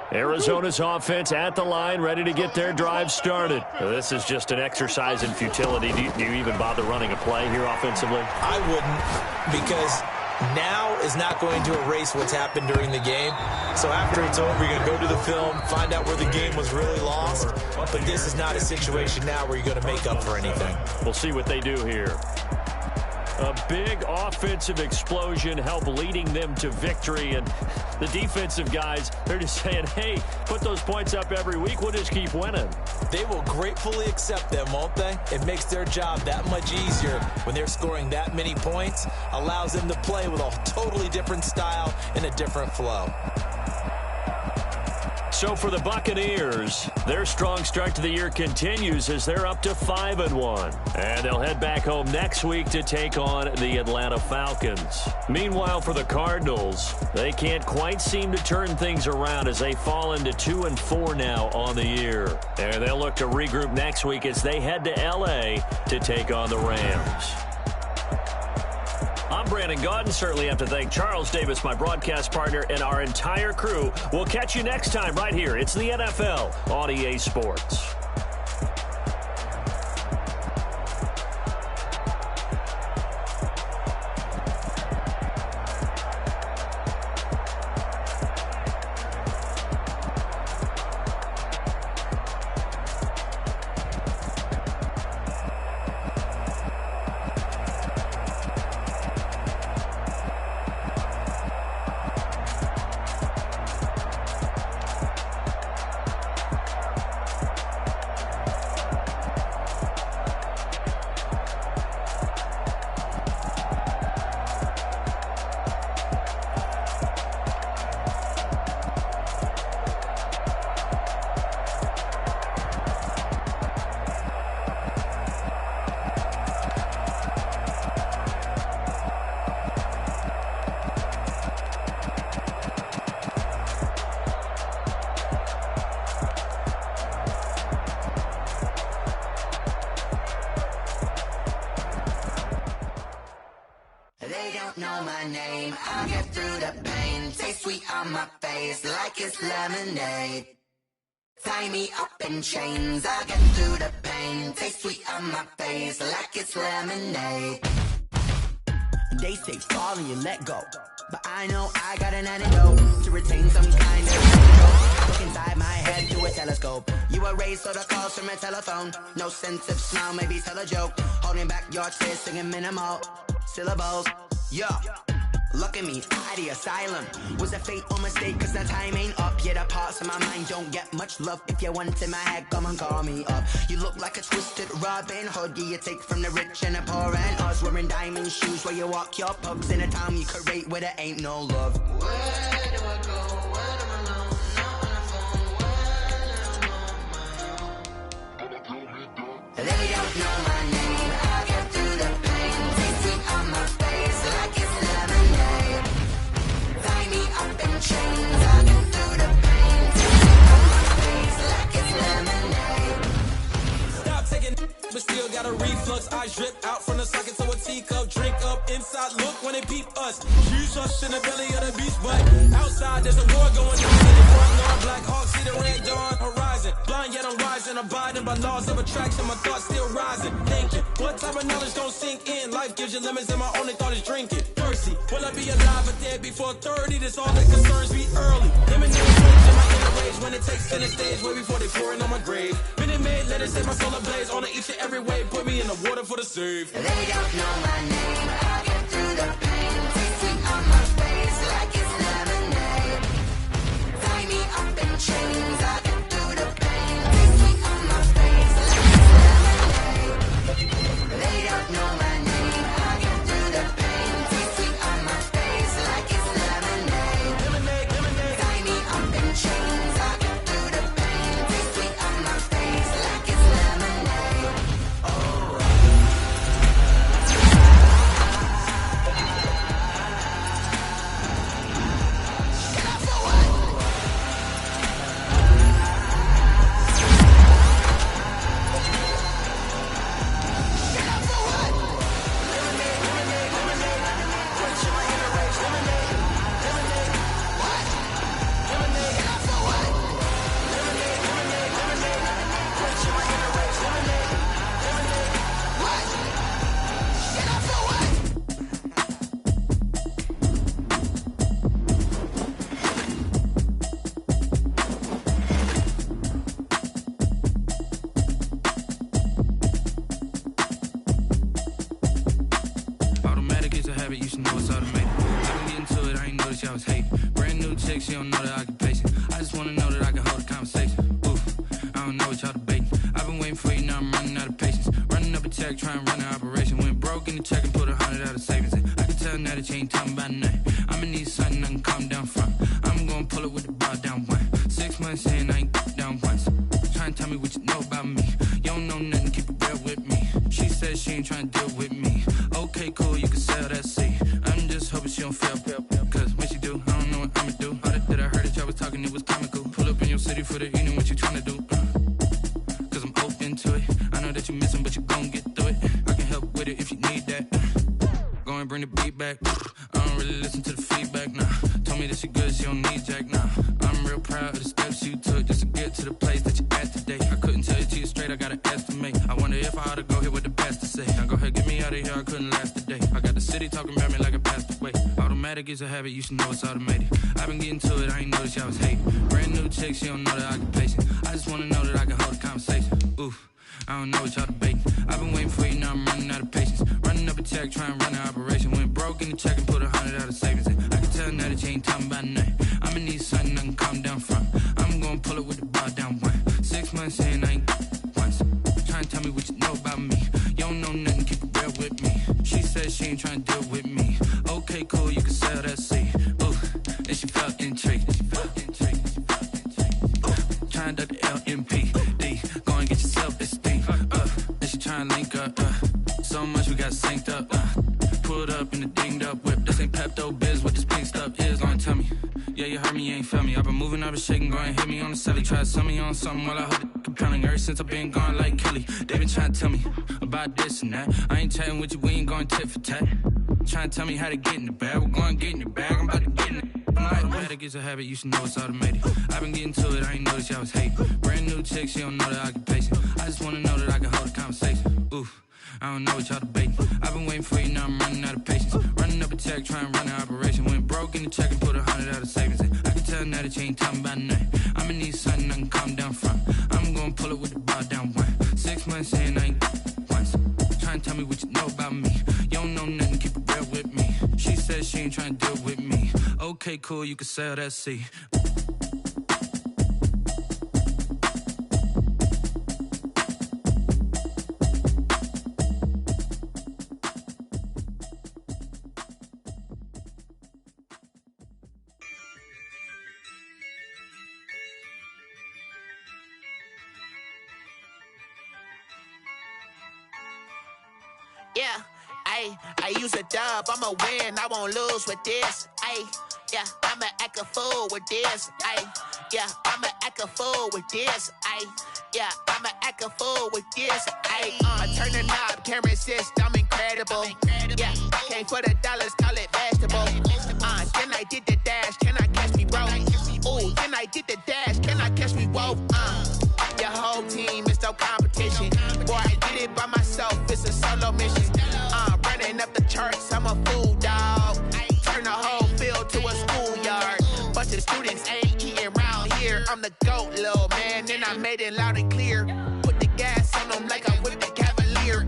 Arizona's offense at the line, ready to get their drive started. This is just an exercise in futility. Do you even bother running a play here offensively? I wouldn't, because now is not going to erase what's happened during the game. So after it's over, you're going to go to the film, find out where the game was really lost. But this is not a situation now where you're going to make up for anything. We'll see what they do here. A big offensive explosion helped leading them to victory. And the defensive guys, they're just saying, hey, put those points up every week. We'll just keep winning. They will gratefully accept them, won't they? It makes their job that much easier when they're scoring that many points. Allows them to play with a totally different style and a different flow. So for the Buccaneers, their strong start to the year continues as they're up to 5-1. And they'll head back home next week to take on the Atlanta Falcons. Meanwhile, for the Cardinals, they can't quite seem to turn things around as they fall into 2-4 now on the year. And they'll look to regroup next week as they head to L.A. to take on the Rams. I'm Brandon Gaudin. Certainly have to thank Charles Davis, my broadcast partner, and our entire crew. We'll catch you next time right here. It's the NFL on EA Sports. Know my name, I'll get through the pain. Taste sweet on my face like it's lemonade. Tie me up in chains, I'll get through the pain. Taste sweet on my face like it's lemonade. They say fall and you let go, but I know I got an antidote to retain some kind of control. Look inside my head through a telescope. You erase all the calls from a telephone. No sense of smile, maybe tell a joke. Holding back your tears, singing minimal syllables. Yeah, look at me, out of the asylum. Was a fate or mistake, cause the time ain't up. Yeah, the parts of my mind don't get much love. If you want in my head, come and call me up. You look like a twisted Robin Hood. Yeah, you take from the rich and the poor and us. Wearing diamond shoes where you walk your pugs in a town you create where there ain't no love. Where do I go? When I'm alone? Not on the phone. When I'm on my own. They don't know my name. I'll get through the pain. Taste sweet on my face like it's lemonade. Tie me up in chains. I'll get through the pain. Taste sweet on my face like it's lemonade. out from the socket to a teacup. Drink up inside, look when they peep us. Shoes us in the belly of the beast, but outside there's a war going on. In the front lawn, Black Hawk, see the red dawn horizon. Blind yet I'm rising, abiding by laws of attraction. My thoughts still rising, thinking, what type of knowledge don't sink in? Life gives you limits and my only thought is drinking. Thirsty, will I be alive or dead before 30? That's all that concerns me early. Lemonade switch in my inner rage when it takes center stage, way before they pour it on my grave. Minute Maid, let it set my soul ablaze. On each and every way, put me in the water for the save. They don't know my name, I get through the pain. Taste sweet on my face like it's lemonade. Tie me up in chains, I get through the pain. Taste sweet on my face like it's lemonade. They don't know my name, I get through the pain. Taste sweet on my face like it's lemonade. Tie me up in chains, I get through the pain. Taste sweet on my face like it's lemonade. Automatic is a habit, you should know it's automated. I've been getting to it, I ain't noticed y'all was hating. Brand new chick, she don't know the occupation. I just wanna know that I can hold a conversation. Oof, I don't know what y'all debating. I've been waiting for you, now I'm running out of patience. Running up a check, trying to run an operation. Went broke in the check and put 100 out of savings in. I can tell now that you ain't talking about nothing. I'ma need something I can calm down from. I'm gonna pull it with the bar down one. 6 months in, I ain't down once. Trying to tell me what you know about me. You don't know nothing, keep it real with me. She said she ain't trying to deal with me. Okay, cool, you can sell that seat. I'm just hoping she don't fail. Cause when she do, I don't know what I'ma do. All that I heard that y'all was talking, it was comical. Pull up in your city for the evening, what you trying to do? Cause I'm open to it. I know that you missing, but you gon' get through it. I can help with it if you need that. Go and bring the beat back. I don't really listen to the feedback, nah. Told me that she good, she don't need jack, nah. I'm real proud of the steps you took just to get to the place that you're at today. I couldn't tell it to you straight, I gotta estimate. I wonder if I ought to go here with the best to say. Now go ahead, get me out of here, I couldn't last today. I got the city talking about me like I passed away. Automatic is a habit, you should know it's automated. I've been getting to it, I ain't noticed y'all was hating. Brand new chick, she don't know the occupation. I just wanna know that I can hold a conversation. Oof, I don't know what y'all debating. I've been waiting for you, now I'm running out of patience. Running up a check, trying to run an operation. Went broke in the check and put 100 out of savings in. I can tell now that you ain't talking about nothing. I'ma need something I can calm down from. I'm gonna pull it with the bar down one. 6 months in, I ain't once. Trying to tell me what you know about me. You don't know nothing, keep it real with me. She said she ain't trying to deal with me. Okay, cool, you can sell that seat. Ooh, and she felt intrigued. Trying to duck the LMPD. Go and get your self-esteem. And she trying to link up. So much we got synced up. Pulled up in the dinged up whip. This ain't Pepto Biz, what this pink stuff is. Gonna tell me. Yeah, you heard me, you ain't felt me. I've been moving, I've been shaking, go and hit me on the celly. Try to sell me on something while I hold it compelling. Ever since I've been gone like Kelly, they been trying to tell me about this and that. I ain't chatting with you, we ain't going tit for tat. Trying to tell me how to get in the bag. We're going to get in your bag, I'm about to get in it. Automatic is a habit, you should know it's automated. I've been getting to it, I ain't noticed y'all was hating. Brand new chick, she don't know the occupation. I just wanna know that I can hold a conversation. Oof, I don't know what y'all debating. I've been waiting for you, now I'm running out of patience. Running up a check, trying to run an operation. Went broke in the check and put 100 out of savings in. I can tell now that you ain't talking about nothing. I'ma need something I can calm down from. I'm gonna pull it with the bar down one. 6 months in, I ain't once. Trying to tell me what you know about me. You don't know nothing, keep it real with me. She said she ain't trying to deal with me. Okay, cool, you can sell that seat. Yeah, I use a dub, I'ma win, I won't lose with this. Yeah, I'ma act a fool with this. Yeah, I'ma act a fool with this. Yeah, I'ma act a fool with this. I turn the knob, can't resist, I'm in incredible. Yeah, came for the dollars, call it vegetable. Then I did the dash, can I catch me, bro? Ooh, then I did the dash, can I catch me, whoa? Your whole team is no competition. Boy, I did it by myself, it's a solo mission. Running up the charts, I'm a fool, dog. Turn the whole field to a schoolyard. Bunch of students ain't eating round here. I'm the GOAT, little man, and I made it loud and clear. Put the gas on them like I'm with the Cavalier.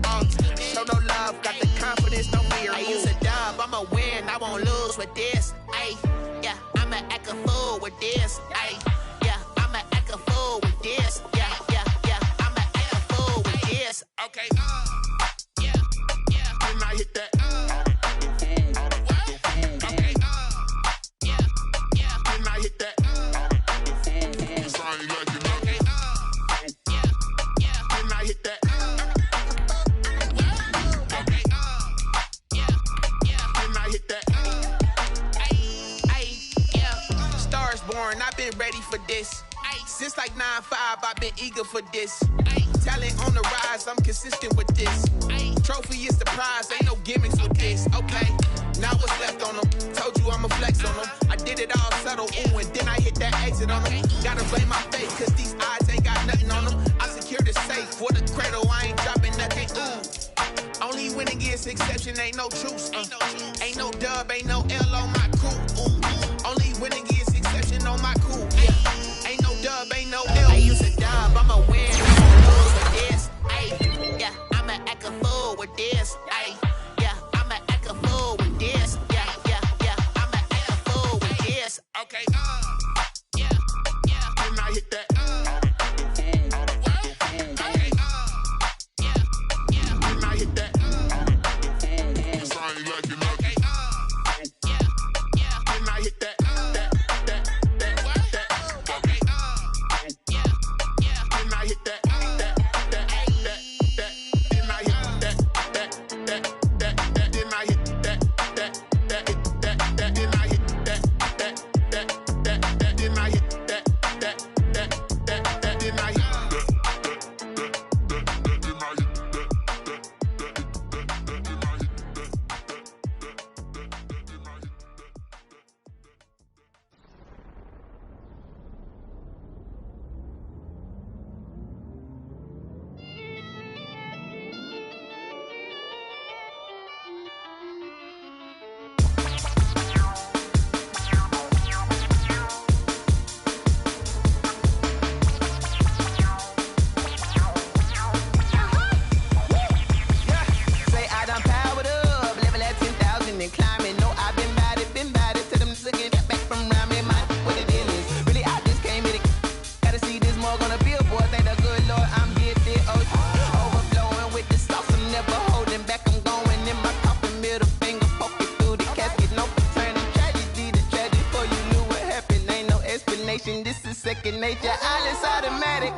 Show no love, got the confidence, no fear. I use a dub, I'ma win, I won't lose with this. Ay, yeah, I'ma act a fool with this. Ay, yeah, I'ma act a fool with this. Yeah, I'ma act a fool with this. Okay, yeah, then I hit that. I've been ready for this. Since like 9-5, I've been eager for this. Talent on the rise, I'm consistent with this. Trophy is the prize, ain't no gimmicks with this. Okay, now what's left on them? Told you I'ma flex on them. I did it all subtle, ooh, and then I hit that exit on them. Gotta blame my face, cause these eyes ain't got nothing on them. I secured the safe for the cradle, I ain't dropping nothing, ooh. Only winning is exception, ain't no truce. Ain't no dub, ain't no L on my crew, ooh. Only winning is exception on my cool, yeah. Ain't no dub, ain't no L. I use a dub, I'ma win, I'ma lose with this. Ay, yeah, I'ma act a fool with this. Ay, yeah, I'ma act a fool with this. Yeah, I'ma act a fool with this. Okay, yeah, then I hit that. Okay, yeah, then I hit that. I ain't like it, okay, yeah, then I hit that. This is second nature, all is automatic.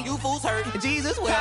You fools hurt. Jesus will.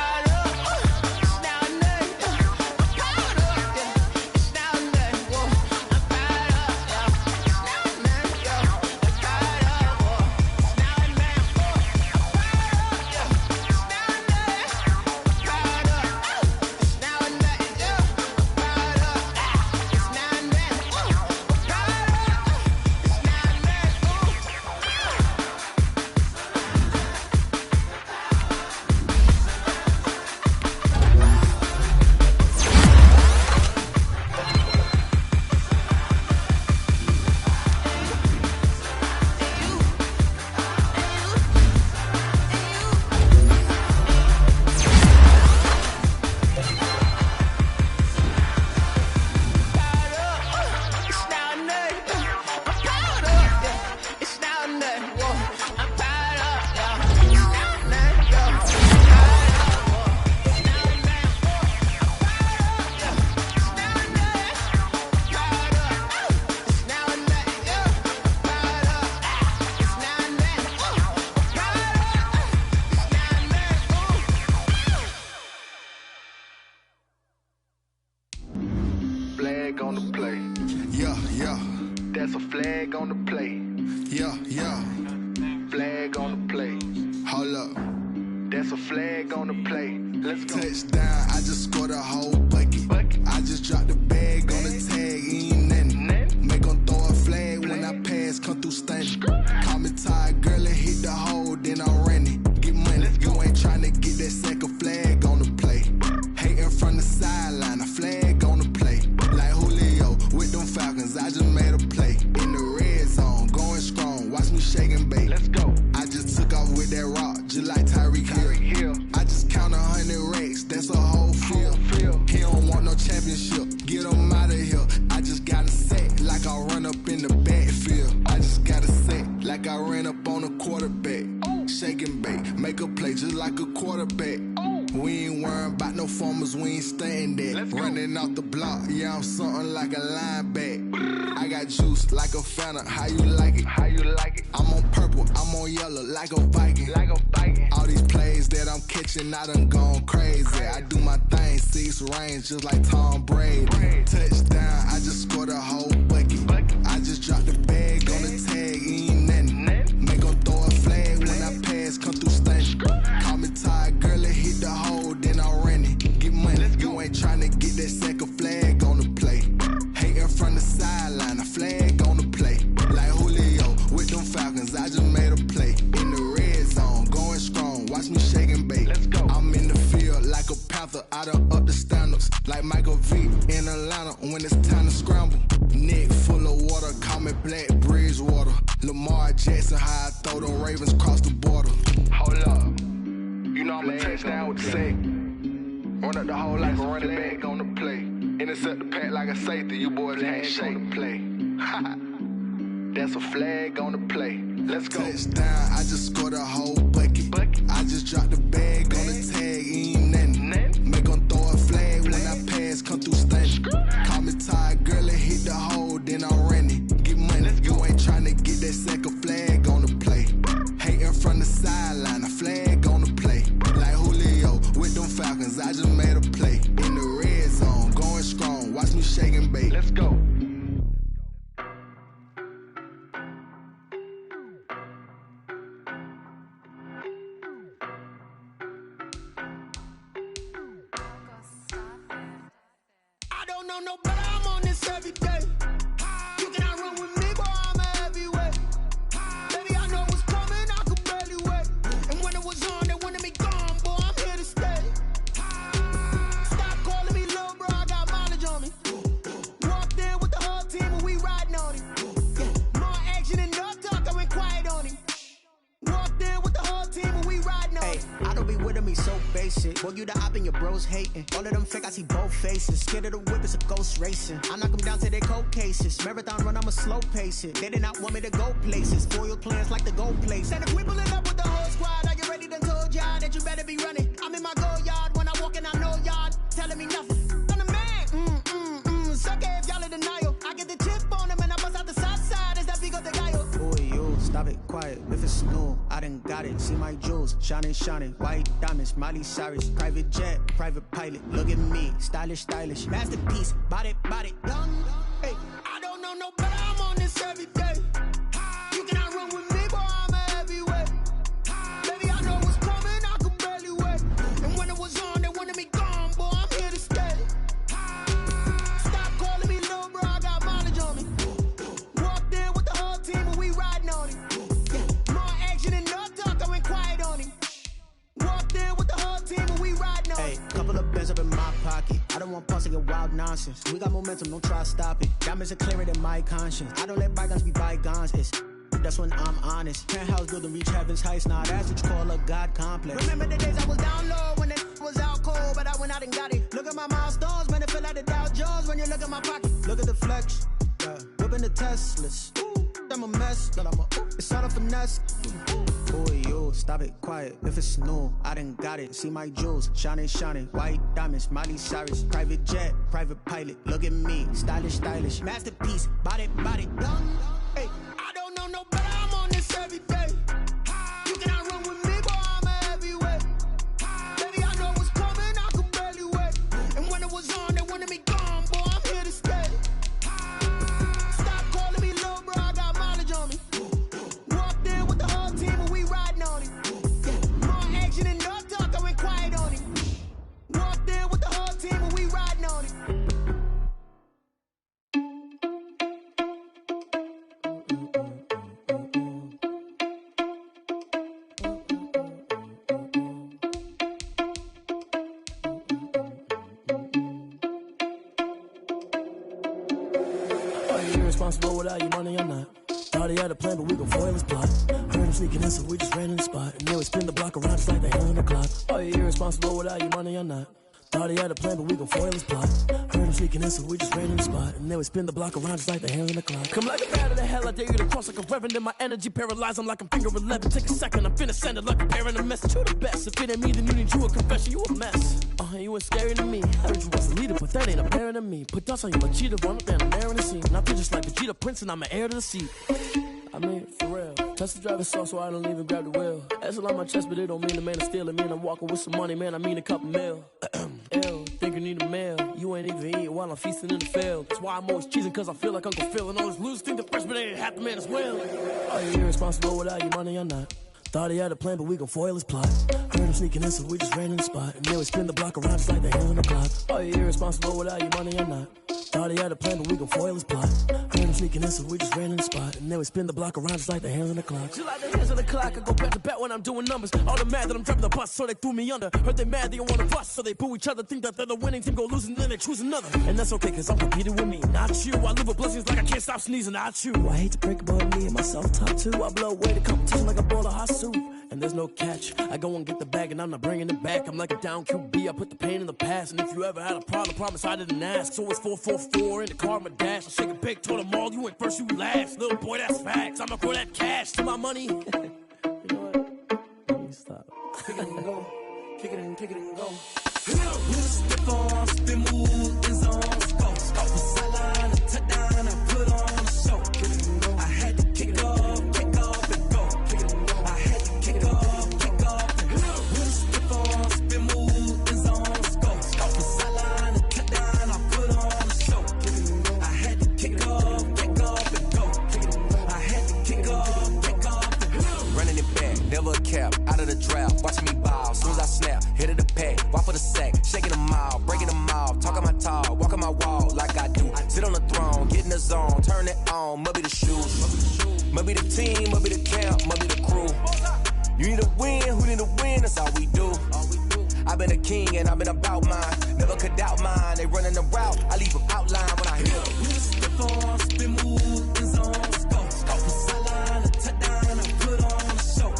on the play. Yeah, yeah. That's a flag on the play. Yeah, yeah. Flag on the play. Hold up. That's a flag on the play. Let's go. Touchdown, I just scored a whole bucket. I just dropped the bag on the tag, ain't nothing. Make them throw a flag when I pass, come through stunning. Call me tired, girl, and hit the hole, then I'm running. Get money, you ain't tryna get that second flag on the play. Hating from the sideline, a flag on the play. Like Julio with them Falcons, I just made a play. In the red zone, going strong, watch me shake and bake. Let's go. I just took off with that rock, just like Tyreek Hill. I just count 100 racks, that's a whole field. He don't want no championship, get him out of here. I just got a set, like I run up in the backfield. I just got a set, like I ran up on a quarterback. Shake and bake, make a play just like a quarterback. We ain't worrying about no formers, we ain't staying there. Running off the block, yeah, I'm something like a linebacker. I got juice like a Fanta, how you like it? How you like it? I'm on purple, I'm on yellow, like a Viking. Like a Viking. All these plays that I'm catching, I done gone crazy. I do my thing, 6 range, just like Tom Brady. Touchdown, I just scored a whole bucket. I just dropped the bag on the tag, ain't nothing. Make them throw a flag when I pass, come through stunning. Call me tired, girl, and hit the hole, then I'm running. Get money, you ain't tryna get that second flag on the play. Hating from the sideline, a flag on the play. Like Julio with them Falcons, I just made a play. In the red zone, going strong, watch me shake and bake. Let's go. I'm in the field like a panther, I done up the standards. Like Michael V in Atlanta when it's time to scramble. Neck full of water, call me Black Bridgewater. Lamar Jackson, how I throw them Ravens cross the border. Hold up. You know I'm a touchdown with the sack. Run up the hole like a running back on the play. Intercept the pack like a safety. You boys can't shake the play. That's a flag on the play. Let's go. Touchdown, I just scored a whole bucket. I just dropped the bag on the tag, ain't nothing. Make them throw a flag when I pass, come through stunning. Call me tired, girl, and hit the hole, then I'm running. Get money, you ain't tryna get that second flag on the play. Hating from the sideline, a flag on the play. Like Julio with them Falcons, I just made a play. In the red zone, going strong, watch me shake and bake. Let's go. I don't know no better, I'm on this every day. You cannot run with me, boy, I'm a heavyweight. Baby, I know what's coming, I could barely wait. And when it was on, they wanted me gone, boy, I'm here to stay. Stop calling me little bro, I got mileage on me. Walked in with the whole team and we riding on him. More action and no talk, I went quiet on him. Walked in with the whole team and we riding on him. I don't be with him, he's so basic. Boy, you the op and your bros hating. All of them fake, I see both faces. Scared of the whip, it's a ghost racing. I knock them down to their cold cases. Marathon run, I'ma slow pace it. They did not want me to go places. Spoil plans like the gold place. And if we pulling up with the whole squad, are you ready? Done told y'all that you better be running. I'm in my go yard when I walk in, I know y'all telling me nothing. I'm the man. Suck it if y'all in denial. I get the chip on them and I bust out the south side. Is that big of the guy? Boy, you stop it, quiet. If it's new, I done got it. See my jewels, shining, shining. White diamonds, Miley Cyrus. Private jet, private pilot. Look at me, stylish, stylish. Masterpiece, body, young. Hey, I don't know no better, I'm on this every day. You cannot run with me, boy, I'm a heavyweight. Baby, I know what's coming, I could barely wait. And when it was on, they wanted me gone, boy, I'm here to stay. Stop calling me little bro, I got mileage on me. Walked in with the whole team and we riding on him. More action and no talk, I went quiet on him. Walked in with the whole team and we riding on him. Hey, couple of bands up in my pocket. I don't want pause to get wild nonsense. We got momentum, don't try to stop it. Diamonds are clearer than my conscience. I don't let bygones be bygones. That's when I'm honest. Penthouse building, reach heaven's heights. Nah, that's what you call a God complex. Remember the days I was down low when it was out cold, but I went out and got it. Look at my milestones, man, it feel like the Dow Jones when you look at my pocket. Look at the flex, yeah. Whipping the Teslas. Ooh, I'm a mess, but it's all a finesse. Boy, you stop it, quiet. If it's new, I done got it. See my jewels, shining, shining. White diamonds, Miley Cyrus. Private jet, private pilot. Look at me, stylish, stylish. Masterpiece, body, young. Hey, I don't know no better, I'm on this every day. You cannot run with me, boy, I'm a heavyweight. Baby, I know what's coming, I could barely wait. And when it was on, they wanted me gone, boy, I'm here to stay. irresponsible without your money or not. Thought he had a plan, but we gon' foil his plot. Heard him sneaking in, so we just ran in the spot. And then we spin the block around just like the hell in the clock. Are you irresponsible without your money or not? Thought he had a plan, but we gon' foil his plot. Heard him sneaking in, so we just ran in the spot. And then we spin the block around just like the hell in the clock. Come like a bat of the hell, I dare you to cross like a reverend. In my energy paralyzed, I'm like I'm finger 11. Take a second, I'm finna send it like a parent a message. You the best, if it ain't me, then you need you a confession. You a mess. You ain't scary to me. I heard you was a leader, but that ain't apparent to me. Put dust on you, a cheetah, run up and I'm airing the scene. And I feel just like Vegeta Prince, and I'm an heir to the seat. I mean, for real. Touch the driver's soft, so I don't even grab the wheel. That's on my chest, but it don't mean the man is stealing. Mean I'm walking with some money, man. I mean a couple mil. Ew, think you need a meal. You ain't even eating while I'm feasting in the field. That's why I'm always cheesing, cause I feel like Uncle Phil. And all those losers think the freshman ain't half the man as well. Are you irresponsible without your money or not? Thought he had a plan, but we gon' foil his plot. Heard him sneaking in, so we just ran in the spot. And then we spin the block around just like the hell in the clock. Are you irresponsible without your money or not? Thought he had a plan, but we gon' foil his plot. Heard him sneaking in, so we just ran in the spot. And then we spin the block around just like the hands on the clock. Just like the hands on the clock, I go back to back when I'm doing numbers. All the mad that I'm driving the bus, so they threw me under. Heard they mad, they don't wanna bust, so they boo each other. Think that they're the winning team, go losing, then they choose another. And that's okay, cause I'm competing with me, not you. I live with blessings like I can't stop sneezing, not you. I hate to break about me and my self-talk too. I blow away the competition like a bowl of hot soup. And there's no catch. I go and get the bag and I'm not bringing it back. I'm like a down QB, I put the pain in the past. And if you ever had a problem, promise I didn't ask. So it's 444 in the car, my dash. I shake a big, told them all, you went first, you last. Little boy, that's facts. I'ma throw that cash to my money. You know what? Let me stop. Kick it and go. Kick it and go. Spit on, spin move, in zone, go. Off the sideline, touchdown, I put on a show. I had to kick off and go. Out of the draft, watching me ball. Soon as I snap, hit of the pack, walk for the sack, shaking them all, breaking them all, talking my talk, walking my wall like I do. Sit on the throne, get in the zone, turn it on, must be the shoes, must be the team, must be the camp, must be the crew. You need a win, who need a win? That's all we do. I've been a king and I've been about mine, never could doubt mine. They running the route, I leave them outline when I hear them. Spit on, spin move, in zone, go. Off the sideline, touchdown, I put on a show.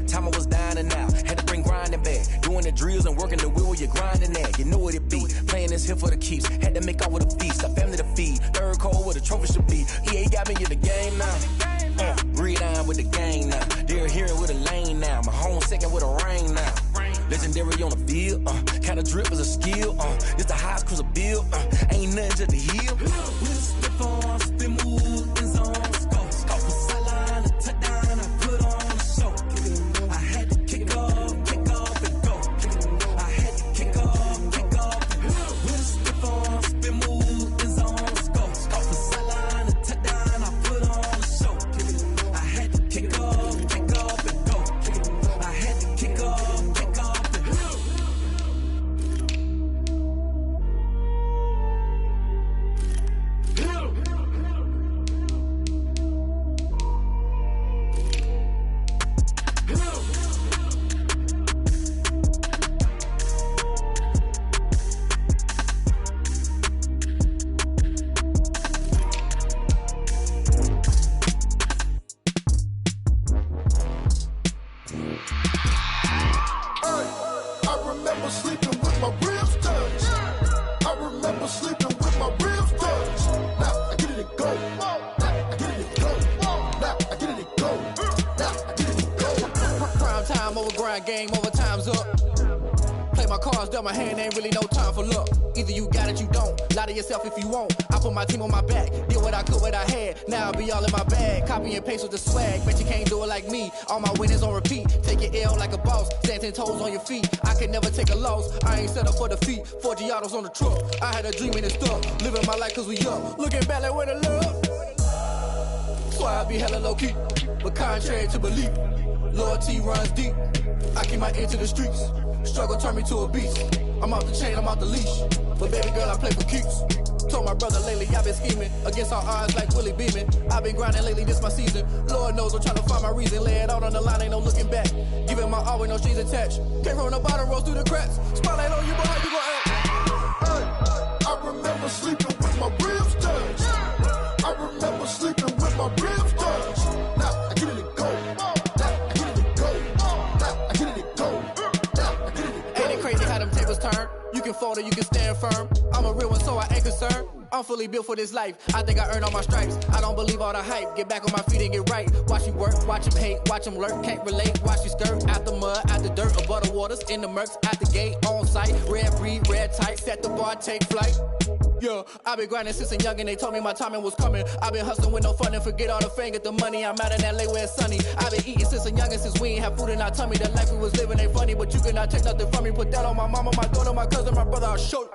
Time I was dying and out, had to bring grinding back. Doing the drills and working the wheel where you're grinding at. You know what it be, playing this here for the keeps. Had to make off with a feast, a family to feed. Third cold where the trophy should be. EA got me in the game now. Breathe on with the gang now. They're hearing with a lane now. My home second with a rain now. Legendary on the field, kinda drip is a skill. It's the highest cruiser bill, ain't nothing just the heel. Spit on, spin move, in zone, go. Off the sideline, touchdown, I put on a show. Game over, time's up. Play my cards, dealt my hand, ain't really no time for luck. Either you got it, you don't. Lie to yourself if you won't. I put my team on my back, did what I could, what I had. Now I'll be all in my bag. Copy and paste with the swag, bet you can't do it like me. All my winners on repeat. Take your L like a boss, stand 10 toes on your feet. I can never take a loss, I ain't set up for defeat. 4 Giottos on the truck, I had a dream and it's stuck. Living my life cause we up, looking back like where the love. So I be hella low key, but contrary to belief, loyalty runs deep. I can lean my ear to the streets. Struggle turned me to a beast. I'm off the chain, I'm off the leash. But baby girl, I play for keeps. Told my brother lately, I've been scheming against all odds like Willie Beeman. I've been grinding lately, this my season. Lord knows I'm trying to find my reason. Lay it out on the line, ain't no looking back. Giving my all with no strings attached. Came from the bottom, rose through the cracks. Spotlight on you, boy, how you gon' act? I remember sleeping with my ribs touched. I remember sleeping with my ribs touched. Now I get it to go. Now I get it to go. Now I get it to go. Now I get it to go. Ain't it crazy how them tables turn? You can fold or you can stand firm. I'm a real one, so I ain't concerned. I'm fully built for this life. I think I earned all my stripes. I don't believe all the hype. Get back on my feet and get right. Watch you work, watch him hate, watch him lurk. Can't relate, watch you skirt. Out the mud, out the dirt, above the waters, in the murks, out the gate, on site. Red breed, red tight, set the bar, take flight. Yeah, I've been grinding since a young and they told me my timing was coming. I've been hustling with no fun and forget all the fame, get the money. I'm out in LA where it's sunny. I've been eating since a young and since we ain't have food in our tummy. The life we was living ain't funny, but you cannot take nothing from me. Put that on my mama, my daughter, my cousin, my brother, I'll show you.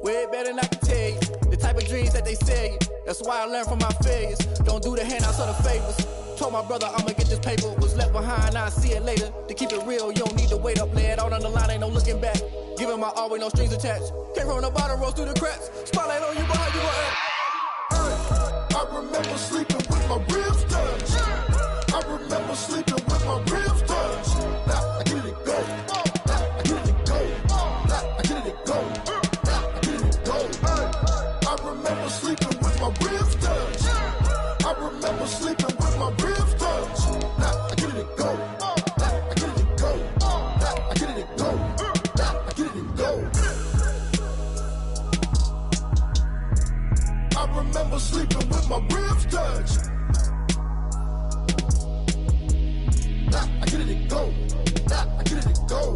Way better than I can tell you. The type of dreams that they sell you. That's why I learned from my failures. Don't do the handouts or the favors. Told my brother I'ma get this paper. Was left behind, I'll see it later. To keep it real, you don't need to wait up. Lay it out on the line, ain't no looking back. Giving my all with no strings attached. Came from the bottom, rose through the cracks. Spotlight on you, boy, how you gon' act? I remember sleeping with my ribs touched. I remember sleeping with my ribs touched. Now I get it to go. Now I get it to go. Now I get it to go. Now I get it to go. I remember sleeping with my ribs touched. I remember sleeping with my ribs touched. Now I get it to go. Now I get it to go. Now I get it to go. Now I get it to go. I remember sleeping with my ribs touched. Now I get it to go. Now I get it to go.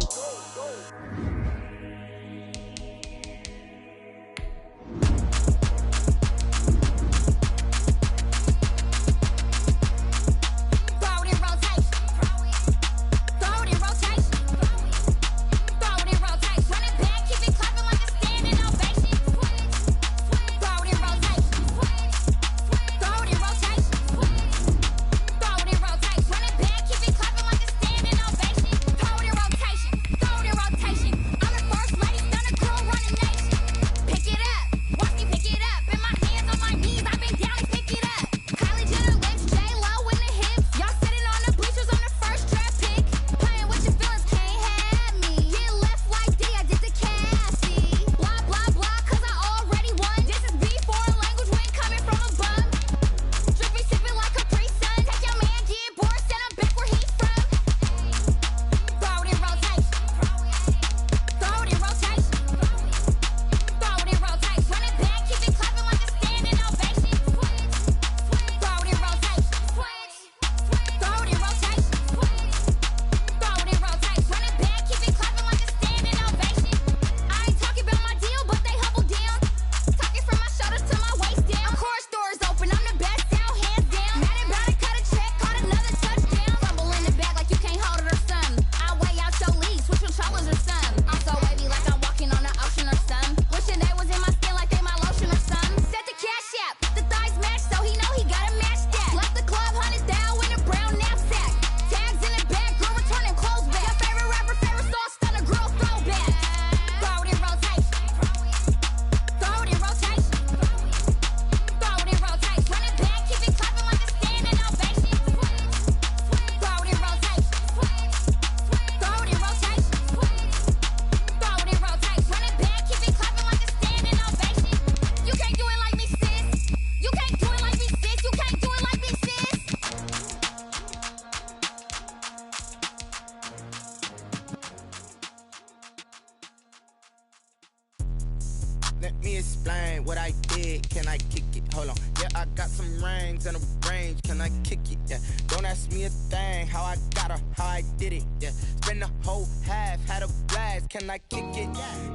Let me explain what I did. Can I kick it? Hold on. Yeah, I got some rings and a range. Can I kick it? Yeah. Don't ask me a thing. How I got her, how I did it. Yeah. Spend the whole half, had a blast. Can I kick it?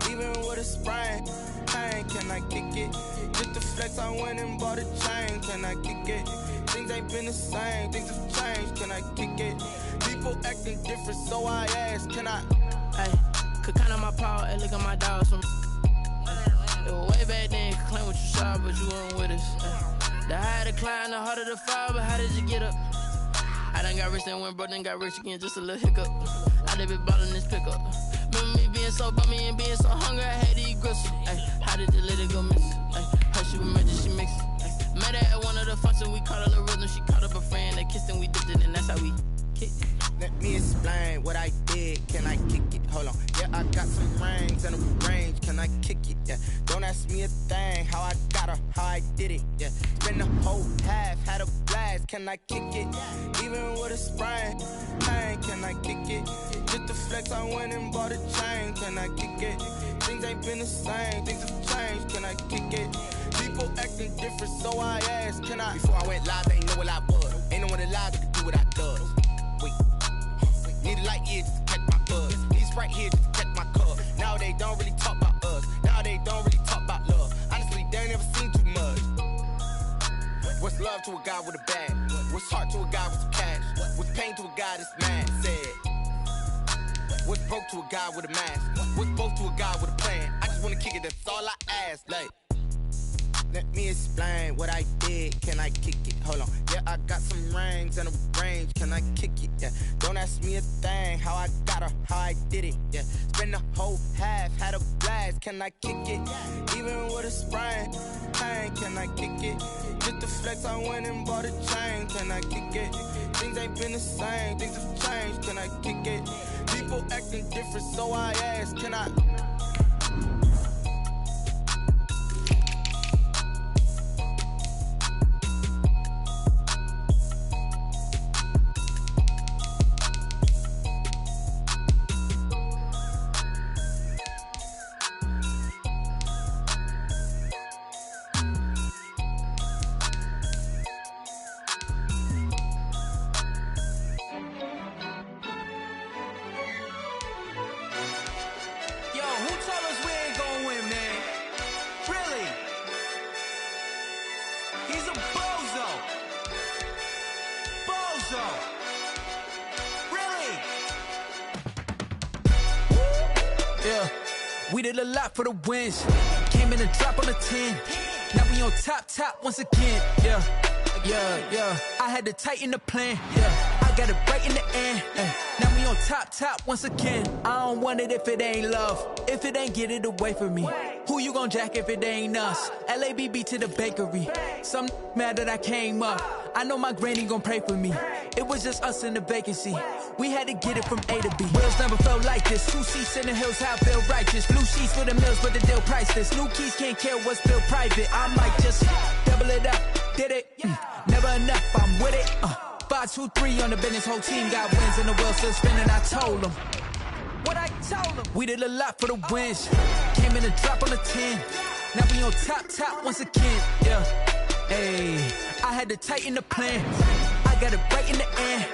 Even with a sprain, pain. Can I kick it? Just to flex, I went and bought a chain. Can I kick it? Things ain't been the same. Things have changed. Can I kick it? People acting different, so I ask. Can I? Hey, could count on my power and look at my dogs from. It was way back then, could claim what you saw, but you weren't with us. The higher the climb, the harder the fall, but how did you get up? I done got rich and went broke, then got rich again, just a little hiccup. I done been ballin' this pickup. Remember me being so bummy and being so hungry, I had to eat gristle. Ay, how did the lady go miss? Ay, her she was magic, she mixed it. Met her at one of the functions, we caught a little rhythm. She caught up a friend, they kissed and we dipped it, and that's how we kicked it. Let me explain what I did. Can I kick it? Hold on. Yeah, I got some rings and a range. Can I kick it? Yeah. Don't ask me a thing. How I got her, how I did it. Yeah. Spend the whole half, had a blast. Can I kick it? Even with a sprain. Pain, can I kick it? Just the flex, I went and bought a chain. Can I kick it? Things ain't been the same. Things have changed. Can I kick it? People acting different, so I asked, can I? Before I went live, they ain't know what I was. Ain't no one alive that could do what I does. Wait. Need a light here just to catch my buzz. Need Sprite here just to catch my cup. Now they don't really talk about us. Now they don't really talk about love. Honestly, they ain't never seen too much. What's love to a guy with a bag? What's heart to a guy with some cash? What's pain to a guy that's mad? Said. What's broke to a guy with a mask? What's broke to a guy with a plan? I just wanna kick it, that's all I ask. Like, let me explain what I did. Can I kick it? Hold on. Yeah, I got some rings and a range. Can I kick it? Yeah. Don't ask me a thing. How I got her, how I did it. Yeah. Spend the whole half, had a blast. Can I kick it? Even with a sprain. Pain, can I kick it? Just the flex, I went and bought a chain. Can I kick it? Things ain't been the same. Things have changed. Can I kick it? People acting different, so I ask, can I? We did a lot for the wins. Came in and drop on the 10. Now we on top once again. Yeah. I had to tighten the plan. Yeah. I got it right in the end. Now we on top once again. I don't want it if it ain't love. If it ain't, get it away from me. Who you gon' jack if it ain't us? LABB to the bakery. Some mad that I came up. I know my granny gon' pray for me. It was just us in the vacancy. We had to get it from A to B. Wheels never felt like this. 2 seats in the hills, how I feel righteous. Blue sheets for the mills, but the deal priceless. New keys can't care what's built private. I might just double it up. Did it? Never enough, I'm with it. 5, 2, 3 on the business. Whole team got wins and the wheel still spinning. I told them what I told them. We did a lot for the wins. Came in and drop on the 10. Now we on top once again. Yeah. Hey, I had to tighten the plan. I got it right in the end.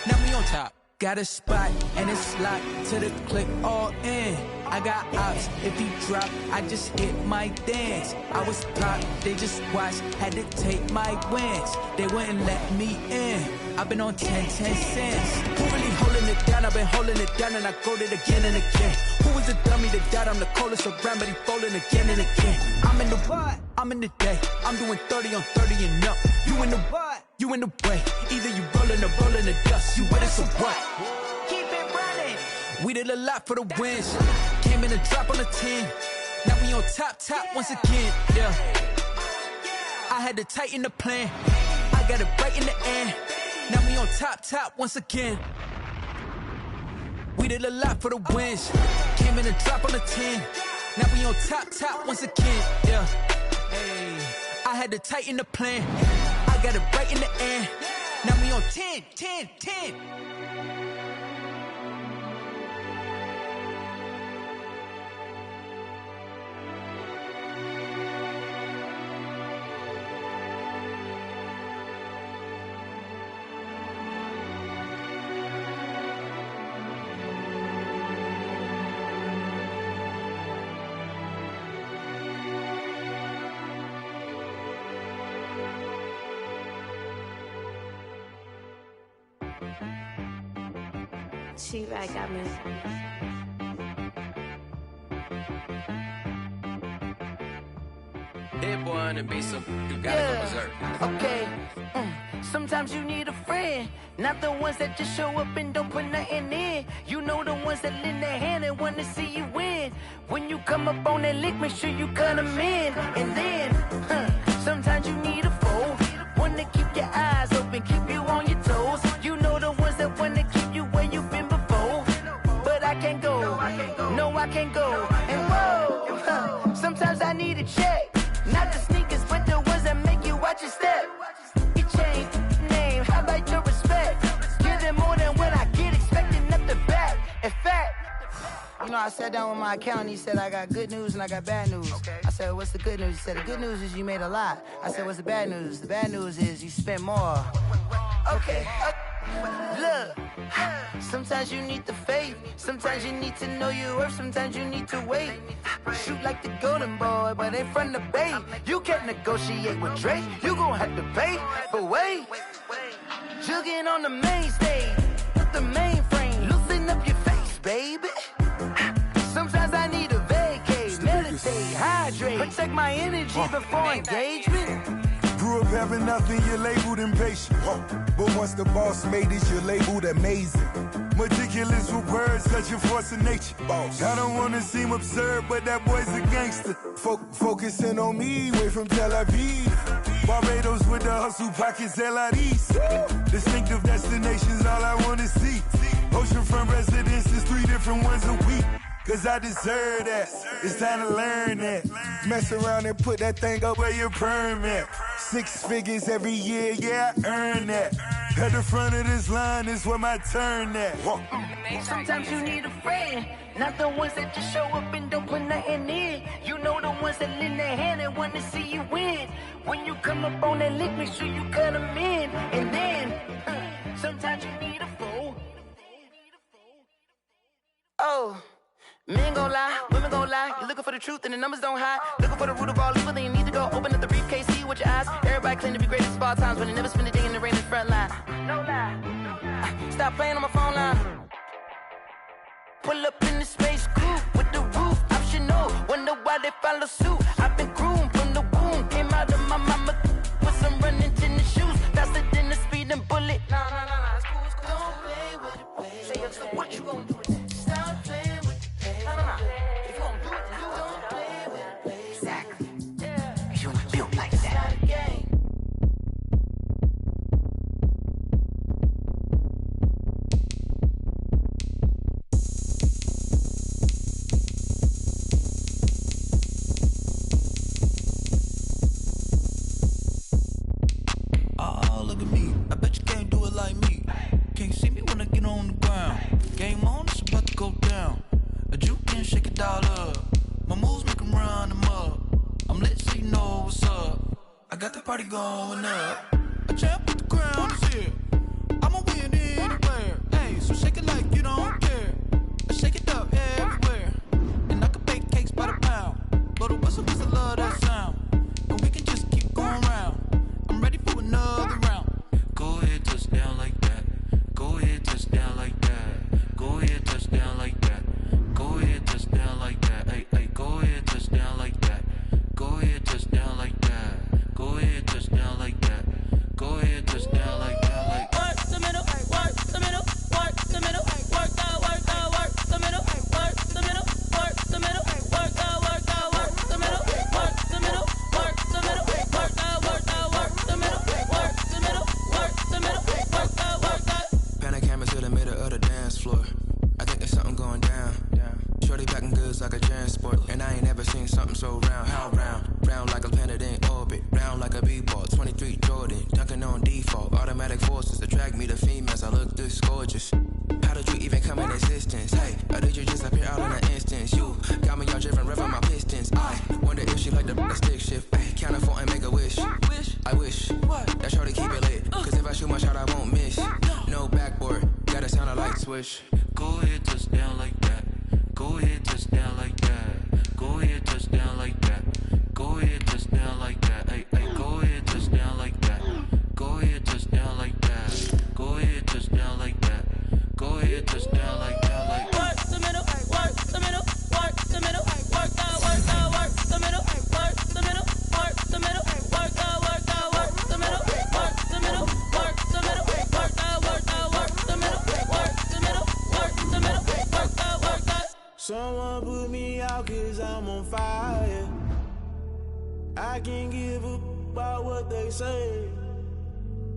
Now we on top. Got a spot and it's locked to the click all in. I got ops, if he drop, I just hit my dance. I was pop, they just watched, had to take my wins. They wouldn't let me in. I've been on 10 cents. Who really holding it down? I've been holding it down and I go it again and again. Who was the dummy that died? I'm the coldest around, but he folding again and again. I'm in the what? I'm in the day. I'm doing 30 on 30 and up. You in the what? You in the way. Either you rolling or rolling the dust. You with us or what? Keep it running. We did a lot for the wins. Came in and drop on the 10. Now we on top once again. Yeah. I had to tighten the plan. I got it right in the end. Now we on top once again. We did a lot for the wins. Came in and drop on the 10. Now we on top once again. Yeah. Hey, I had to tighten the plan. I got it right in the end. Now we on 10. She right got me. That boy on the beat, so you gotta go berserk. Okay. Sometimes you need a friend, not the ones that just show up and don't put nothing in. You know the ones that lend their hand and want to see you win. When you come up on that lick, make sure you cut them in. And then, sometimes you need a foe, one to keep your eyes open, keep you on your toes. You know the ones that want to keep you where you've been before. But I can't go, no I can't go. And whoa, sometimes I need a check, not the sneakers, but the ones that make you watch your step. You change name, how about your respect? Give them more than what I get, expecting up the back. In fact, you know, I sat down with my accountant, he said I got good news and I got bad news. I said, what's the good news? He said, the good news is you made a lot. I said, what's the bad news? The bad news is you spent more. Okay, look, sometimes you need the faith, sometimes you need to know your worth, sometimes you need to wait. Shoot like the golden boy, but ain't from the bay. You can't negotiate with Drake, you gon' have to pay. But wait, jugging on the main stage, with the mainframe, loosen up your face, baby. Sometimes I need a vacate, meditate, hydrate, protect my energy before engagement. Grew up having nothing, you're labeled impatient. But once the boss made it, you're labeled amazing. Meticulous with words, such a force of nature. I don't wanna seem absurd, but that boy's a gangster. Focusing on me, way from Tel Aviv. Barbados with the hustle pockets, LIDs. Distinctive destinations, all I wanna see. Oceanfront residences, 3 different ones a week. Cause I deserve that, it's time to learn that. Mess around and put that thing up where your permit. 6 figures every year, yeah, I earn that. At the front of this line is where my turn at. Sometimes you need a friend, not the ones that just show up and don't put nothing in. You know the ones that lend their hand and want to see you win. When you come up on that lick, make sure you cut them in. And then, sometimes you need a fool. Oh. Men gon' lie, women gon' lie. You're looking for the truth and the numbers don't hide. Looking for the root of all evil, then you need to go open up the briefcase, see with your eyes. Everybody claim to be greatest of all times, but they never spend a day in the rain in the front line. No lie. Stop playing on my phone line. Pull up in the space coupe with the roof optional. Wonder why they follow suit. I've been groomed from the womb. Came out of my mama with some running tennis shoes. Faster than the speeding bullet. No, it's cool, it's cool. Don't play with it, play. Say what you gon' do? Stop playing. If you gon' do it, don't play with it. Exactly. Cause you ain't built like that. Oh, look at me. I bet you can't do it like me. Can't see me when I get on the ground. Game on, it's about to go down. A juke and shake it all up. My moves make them run them up. I'm lit so you know what's up. I got the party going up. A champ with the crown is here. I'ma win anywhere. Hey, so shake it like you don't care. I shake it up everywhere. And I can bake cakes by the pound. Blow the whistle cause I love that sound. And we can just keep going round. I'm ready for another round. Go ahead, touch down like that. Go ahead, touch down like that. Go ahead, touch down like that. Go ahead, touch down like that. Hey, go ahead, touch down like that. Go ahead, touch down like that. Go ahead, touch down like that. Go ahead, touch down like that. Like work the middle, work the middle, work the middle, work the middle, work the middle, work the middle, work the middle, work the middle, work the middle, work the middle, work the middle, work the middle, work the. Pan a camera to the middle of the dance floor. I think there's something going down. Shorty backing goods like a transport. And I ain't never seen something so round. How round? Round like a planet in orbit. Round like a b-ball. 23 Jordan. Dunking on default. Automatic forces attract me to females. I look this gorgeous. How did you even come in existence? Hey, or did you just appear out in an instance? You got me all driven, revving my pistons. I wonder if she like the stick shift. Ay, count a 4 and make a wish. I wish that shorty keep it lit. Cause if I shoot my shot, I won't miss. No backboard. Gotta sound a light switch. Go ahead, touch down like that. Go ahead, touch down like that. Go ahead, touch down like that. Go ahead, touch down like that. Hey, go ahead, touch down like that. Go ahead, touch down like that. Go ahead, touch down like that. Go ahead, touch down like that. Like work the middle, work the middle, work the middle, work the middle, work the middle, work the middle, work the middle, work the middle, work the middle, work the middle, work Someone put me out 'cause I'm on fire. I can't give a about what they say.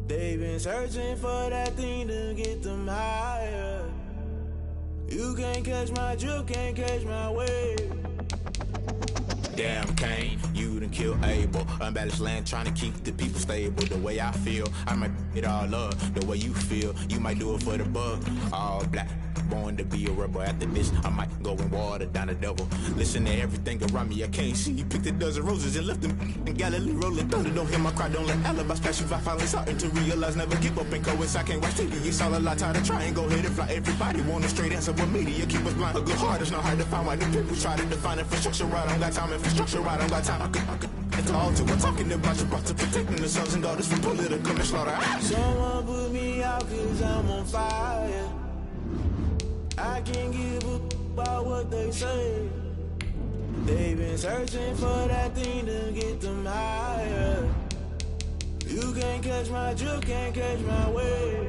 They've been searching for that thing to get them higher. You can't catch my drift, can't catch my wave. Damn, Kane, you done killed Abel. Unbalanced land, trying to keep the people stable. The way I feel, I might it all up. The way you feel, you might do it for the buck. All black, born to be a rebel. After this, I might go and water down the devil. Listen to everything around me, I can't see. You picked a dozen roses and left them in Galilee rolling thunder. Don't hear my cry, don't let alibis pass you. I finally starting to realize, never give up and coast. I can't watch TV, it's all a lot, time to try and go ahead and fly. Everybody want a straight answer, but media keep us blind. A good heart is not hard to find. Why the people try to define infrastructure right? I don't got time, infrastructure right, I don't got time. I could talk to we're talking about you, about to protecting the sons and daughters from political and slaughter. Someone put me out 'cause I'm on fire. I can't give a about what they say. They've been searching for that thing to get them higher. You can't catch my drift, can't catch my wave.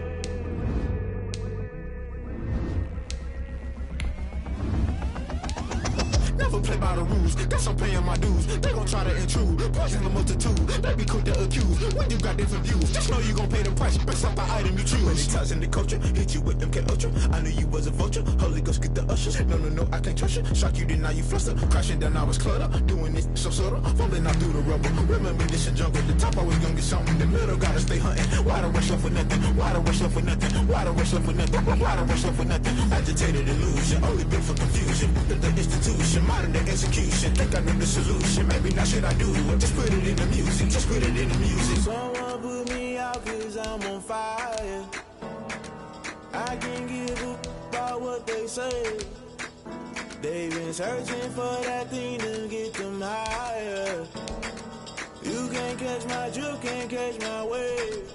Never play by the rules, guess I'm paying my dues. They gon' try to intrude, poison the multitude. They be quick to accuse, when you got different views. Just know you gon' pay the price, based off the item you choose. Many ties in the culture, hit you with MK Ultra. I knew you was a vulture, Holy Ghost get the ushers. No, I can't trust you. Shock you, then now you fluster. Crashing down, I was clutter. Doing this so subtle, falling out through the rubble. Remember this a jungle, the top always gonna get something. The middle gotta stay hunting. Why the rush left for nothing? Why the rush left for nothing? Why the rush left for nothing? Why the rush left for nothing? Agitated illusion, only built for confusion. The institution, modern day execution. Think I know the solution. Maybe not should I do it? Just put it in the music. Just put it in the music. Someone put me out 'cause I'm on fire. I can't give a about what they say. They've been searching for that thing to get them higher. You can't catch my drift, can't catch my wave.